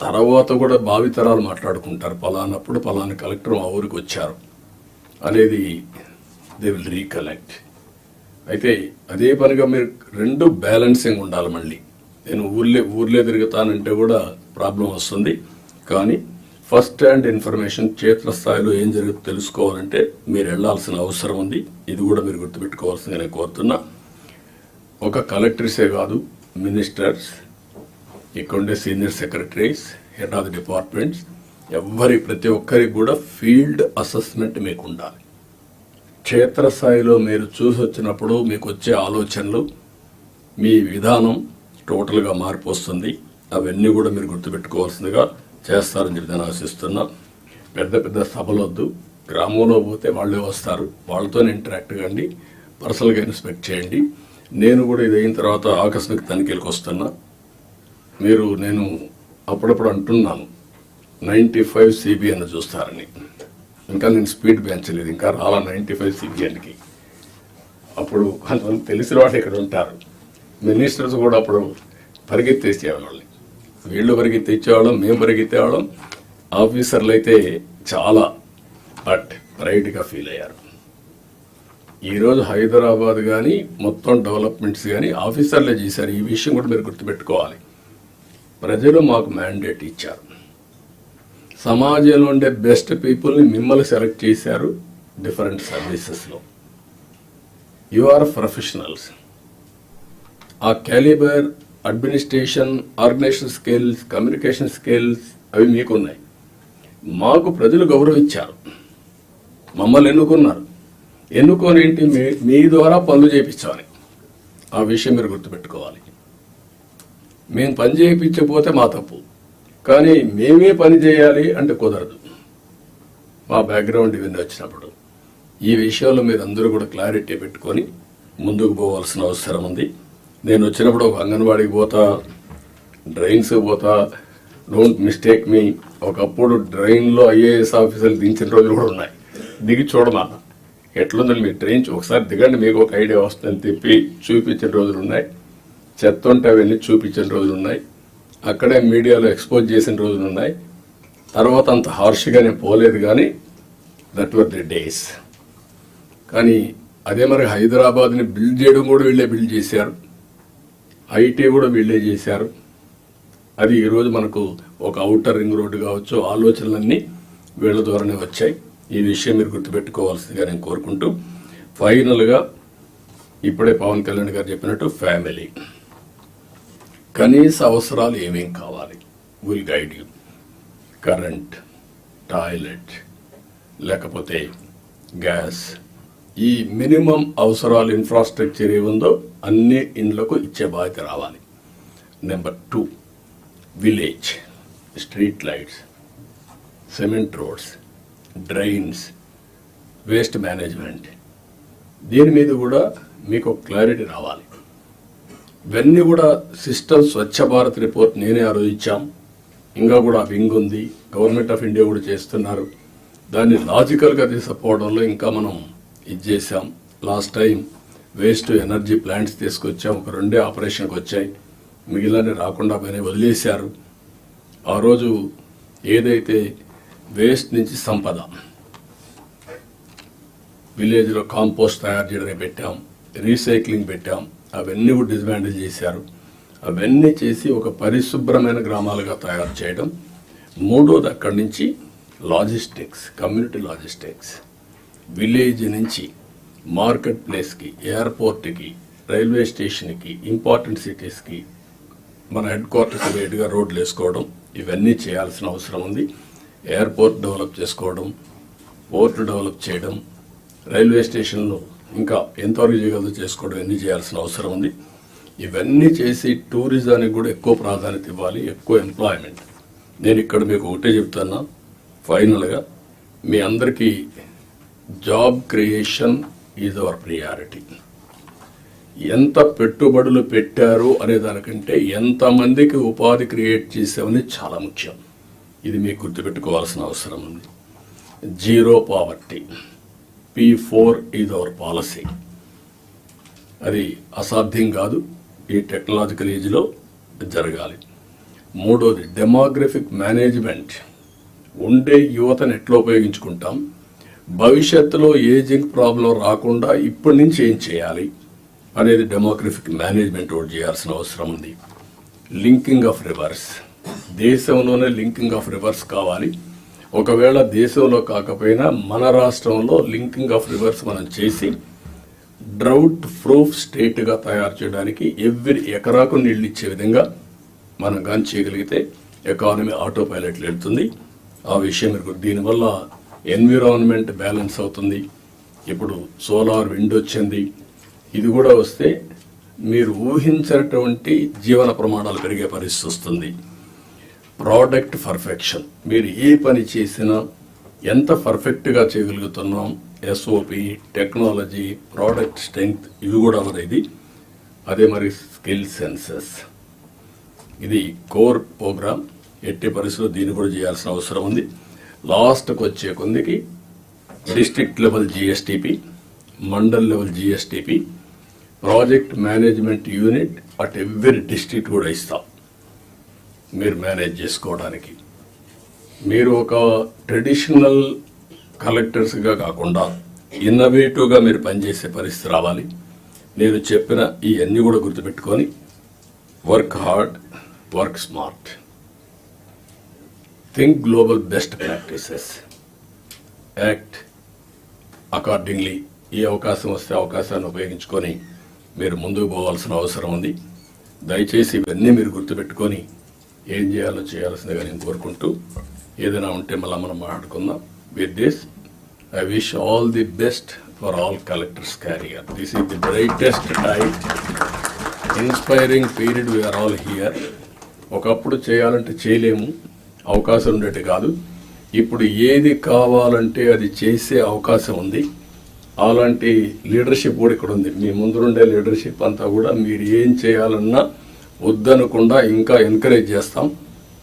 తర్వాత కూడా భావితరాలు మాట్లాడుకుంటారు, పలానప్పుడు పలానా కలెక్టర్ మా ఊరికి వచ్చారు అనేది దే విల్ రీకలెక్ట్. అయితే అదే పనిగా మీరు రెండు బ్యాలెన్సింగ్ ఉండాలి. మళ్ళీ నేను ఊర్లే తిరుగుతానంటే కూడా ప్రాబ్లం వస్తుంది. కానీ ఫస్ట్ హ్యాండ్ ఇన్ఫర్మేషన్ క్షేత్రస్థాయిలో ఏం జరుగుతుందో తెలుసుకోవాలంటే మీరు వెళ్లాల్సిన అవసరం ఉంది. ఇది కూడా మీరు గుర్తుపెట్టుకోవాల్సింది నేను కోరుతున్నా. ఒక కలెక్టర్సే కాదు, మినిస్టర్స్, ఇక్కడుండే senior secretaries, head of the departments, ప్రతి ఒక్కరికి కూడా ఫీల్డ్ అసెస్మెంట్ మీకు ఉండాలి. క్షేత్రస్థాయిలో మీరు చూసి వచ్చినప్పుడు మీకు వచ్చే ఆలోచనలు, మీ విధానం టోటల్గా మార్పు వస్తుంది. అవన్నీ కూడా మీరు గుర్తుపెట్టుకోవాల్సిందిగా చేస్తారని చెప్పి నేను ఆశిస్తున్నా. పెద్ద పెద్ద సభలొద్దు, గ్రామంలో పోతే వాళ్ళే వస్తారు, వాళ్ళతో ఇంటరాక్ట్ కండి, పర్సనల్గా ఇన్స్పెక్ట్ చేయండి. నేను కూడా ఇది అయిన తర్వాత ఆకస్మిక తనిఖీలకు వస్తున్నా. నేను అప్పుడప్పుడు అంటున్నాను 95 CBN చూస్తారని. ఇంకా నేను స్పీడ్ పెంచలేదు, ఇంకా రాలా 95 CBNకి. అప్పుడు కొంతమంది తెలిసిన వాళ్ళు ఇక్కడ ఉంటారు, మినిస్టర్స్ కూడా అప్పుడు పరిగెత్తేసేవాళ్ళని. వీళ్ళు పరిగెత్తిచ్చేవాళ్ళం, మేము పరిగెత్తేవాళ్ళం. ఆఫీసర్లు అయితే చాలా ప్రైడ్గా ఫీల్ అయ్యారు. ఈరోజు హైదరాబాద్ కానీ మొత్తం డెవలప్మెంట్స్ కానీ ఆఫీసర్లే చేశారు. ఈ విషయం కూడా మీరు గుర్తుపెట్టుకోవాలి. ప్రజలు మాకు మ్యాండేట్ ఇచ్చారు, సమాజంలో ఉండే బెస్ట్ పీపుల్ని మిమ్మల్ని సెలెక్ట్ చేశారు డిఫరెంట్ సర్వీసెస్లో. You are professionals. ఆ calibre, administration, organisation skills, communication skills అవి మీకున్నాయి. మాకు ప్రజలు గౌరవించారు, మమ్మల్ని ఎన్నుకున్నారు. ఎన్నుకొని ఏంటి, మీ ద్వారా పనులు చేయించాలి. ఆ విషయం మీరు గుర్తుపెట్టుకోవాలి. మేము పని చేయించకపోతే మా తప్పు, కానీ మేమే పని చేయాలి అంటే కుదరదు. మా బ్యాక్గ్రౌండ్ ఇవన్నీ వచ్చినప్పుడు ఈ విషయంలో మీరు అందరూ కూడా క్లారిటీ పెట్టుకొని ముందుకు పోవాల్సిన అవసరం ఉంది. నేను వచ్చినప్పుడు ఒక అంగన్వాడీకి పోతా, డ్రైన్స్ పోతా, డోంట్ మిస్టేక్ మీ. ఒకప్పుడు డ్రైన్లో IAS ఆఫీసర్లు దించిన రోజులు కూడా ఉన్నాయి. దిగి చూడమా ఎట్లుందని మీ ట్రైన్ ఒకసారి దిగండి, మీకు ఒక ఐడియా వస్తుందని చెప్పి చూపించిన రోజులు ఉన్నాయి. చెత్త ఉంటే అవన్నీ చూపించిన రోజులు ఉన్నాయి. అక్కడే మీడియాలో ఎక్స్పోజ్ చేసిన రోజులు ఉన్నాయి. తర్వాత అంత హార్ష్గా నేను పోలేదు, కానీ దట్ వర్ ది డేస్. కానీ అదే మరి హైదరాబాద్ని బిల్డ్ చేయడం కూడా వీళ్ళే బిల్డ్ చేశారు, ఐటీ కూడా వీళ్ళే చేశారు. అది ఈరోజు మనకు ఒక ఔటర్ రింగ్ రోడ్డు కావచ్చు, ఆలోచనలన్నీ వీళ్ళ ద్వారానే వచ్చాయి. ఈ విషయం మీరు గుర్తుపెట్టుకోవాల్సిందిగా నేను కోరుకుంటూ, ఫైనల్గా ఇప్పుడే పవన్ కళ్యాణ్ గారు చెప్పినట్టు ఫ్యామిలీ కనీస అవసరాలు ఏమేం కావాలి, will guide you. Current, toilet, లేకపోతే గ్యాస్, ఈ మినిమం అవసరాలు ఇన్ఫ్రాస్ట్రక్చర్ ఏముందో అన్ని ఇండ్లకు ఇచ్చే బాధ్యత రావాలి. Number 2, village street lights, cement roads, drains, waste management, దీని మీద కూడా మీకు క్లారిటీ రావాలి. ఇవన్నీ కూడా సిస్టమ్ స్వచ్ఛ భారత్ రిపోర్ట్ నేనే ఆ రోజు ఇచ్చాం. ఇంకా కూడా వింగ్ ఉంది, గవర్నమెంట్ ఆఫ్ ఇండియా కూడా చేస్తున్నారు. దాన్ని లాజికల్గా తీసుకుపోవడంలో ఇంకా మనం ఇది చేసాం. Last time waste energy plants తీసుకొచ్చాం, ఒక 2 ఆపరేషన్కి వచ్చాయి, మిగిలిన రాకుండా పైన వదిలేశారు. ఆ రోజు ఏదైతే వేస్ట్ నుంచి సంపద, విలేజ్లో కాంపోస్ట్ తయారు చేయడానికి పెట్టాం, రీసైక్లింగ్ పెట్టాం, అవన్నీ కూడా డిస్మాండిల్ చేశారు. అవన్నీ చేసి ఒక పరిశుభ్రమైన గ్రామాలుగా తయారు చేయడం. 3వది అక్కడి నుంచి లాజిస్టిక్స్, కమ్యూనిటీ లాజిస్టిక్స్, విలేజ్ నుంచి మార్కెట్ ప్లేస్కి, ఎయిర్పోర్ట్కి, రైల్వే స్టేషన్కి, ఇంపార్టెంట్ సిటీస్కి, మన హెడ్ క్వార్టర్స్ రేటుగా రోడ్లు వేసుకోవడం, ఇవన్నీ చేయాల్సిన అవసరం ఉంది. ఎయిర్పోర్ట్ డెవలప్ చేసుకోవడం, పోర్టు డెవలప్ చేయడం, రైల్వే స్టేషన్లు ఇంకా ఎంతవరకు చేయగలదో చేసుకోవడం, ఇవన్నీ చేయాల్సిన అవసరం ఉంది. ఇవన్నీ చేసి టూరిజానికి కూడా ఎక్కువ ప్రాధాన్యత ఇవ్వాలి, ఎక్కువ ఎంప్లాయ్మెంట్. నేను ఇక్కడ మీకు ఒకటే చెప్తున్నా, ఫైనల్గా మీ అందరికీ job creation is our priority. ఎంత పెట్టుబడులు పెట్టారు అనే దానికంటే ఎంతమందికి ఉపాధి క్రియేట్ చేసామని చాలా ముఖ్యం. ఇది మీకు గుర్తుపెట్టుకోవాల్సిన అవసరం ఉంది. Zero poverty, P4 is our policy. అది అసాధ్యం కాదు, ఈ టెక్నాలజికల్ ఏజ్లో జరగాలి. మూడోది డెమోగ్రఫిక్ మేనేజ్మెంట్. ఉండే యువతను ఎట్లా ఉపయోగించుకుంటాం, భవిష్యత్తులో ఏజింగ్ ప్రాబ్లం రాకుండా ఇప్పటి నుంచి ఏం చేయాలి అనేది డెమోగ్రఫిక్ మేనేజ్మెంట్ ఒకటి చేయాల్సిన అవసరం ఉంది. లింకింగ్ ఆఫ్ రివర్స్, దేశంలోనే లింకింగ్ ఆఫ్ రివర్స్ కావాలి. ఒకవేళ దేశంలో కాకపోయినా మన రాష్ట్రంలో లింకింగ్ ఆఫ్ రివర్స్ మనం చేసి డ్రౌట్ ప్రూఫ్ స్టేట్గా తయారు చేయడానికి ఎవ్రీ ఎకరాకు నీళ్ళు ఇచ్చే విధంగా మనం కానీ చేయగలిగితే ఎకానమీ ఆటో పైలట్లు వెళ్తుంది. ఆ విషయం మీరు దీనివల్ల ఎన్విరాన్మెంట్ బ్యాలెన్స్ అవుతుంది. ఇప్పుడు సోలార్ విండ్ వచ్చింది, ఇది కూడా వస్తే మీరు ఊహించినటువంటి జీవన ప్రమాణాలు పెరిగే పరిస్థితి వస్తుంది. ప్రోడక్ట్ పర్ఫెక్షన్, మీరు ఏ పని చేసినా ఎంత పర్ఫెక్ట్గా చేయగలుగుతున్నాం, ఎస్ఓపి, టెక్నాలజీ, ప్రోడక్ట్ స్ట్రెంగ్త్, ఇవి కూడా అనేది. అదే మరి స్కిల్ సెన్సెస్, ఇది కోర్ ప్రోగ్రామ్. ఎట్టి పరిస్థితుల్లో దీన్ని కూడా చేయాల్సిన అవసరం ఉంది. లాస్ట్కి వచ్చే కొందికి district level GSTP, mandal level GSTP, project management unit at every district కూడా ఇస్తాం మీరు మేనేజ్ చేసుకోవడానికి. మీరు ఒక ట్రెడిషనల్ కలెక్టర్స్గా కాకుండా ఇన్నోవేటివ్గా మీరు పనిచేసే పరిస్థితి రావాలి. నేను చెప్పిన ఇవన్నీ కూడా గుర్తుపెట్టుకొని work hard, work smart, think global best practices, act accordingly. ఈ అవకాశం వస్తే అవకాశాన్ని ఉపయోగించుకొని మీరు ముందుకు పోవాల్సిన అవసరం ఉంది. దయచేసి ఇవన్నీ మీరు గుర్తుపెట్టుకొని ఏం చేయాలో చేయాల్సిందిగా నేను కోరుకుంటూ, ఏదైనా ఉంటే మళ్ళీ మనం మాట్లాడుకుందాం. With this I wish all the best for all collectors career. This is the brightest time, inspiring period. We are all here. ఒకప్పుడు చేయాలంటే చేయలేము, అవకాశం ఉండేది కాదు. ఇప్పుడు ఏది కావాలంటే అది చేసే అవకాశం ఉంది. అలాంటి లీడర్షిప్ కూడా ఇక్కడ ఉంది. మీ ముందుండే లీడర్షిప్ అంతా కూడా మీరు ఏం చేయాలన్నా వద్దనకుండా ఇంకా ఎంకరేజ్ చేస్తాం.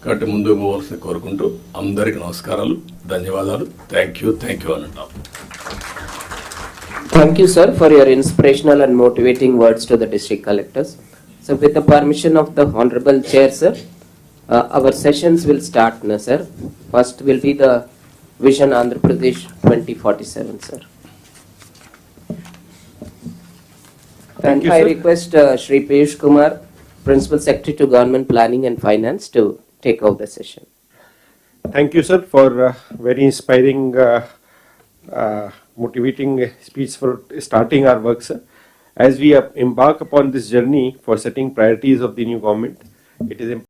కాబట్టి ముందుకు పోవాల్సిన కోరుకుంటూ అందరికీ నమస్కారాలు, ధన్యవాదాలు. థ్యాంక్ యూ అని అంటాం. Thank you, sir, for your inspirational and motivating words to the district collectors. So, with the permission of the Honorable Chair, sir, our sessions will start now, sir. First will be the Vision Andhra Pradesh 2047, sir. Thank you, I sir. request Shri Piyush Kumar, Principal Secretary to Government Planning and Finance, to take over the session. Thank you, sir, for very inspiring, motivating speech for starting our work, sir. As we embark upon this journey for setting priorities of the new government, it is important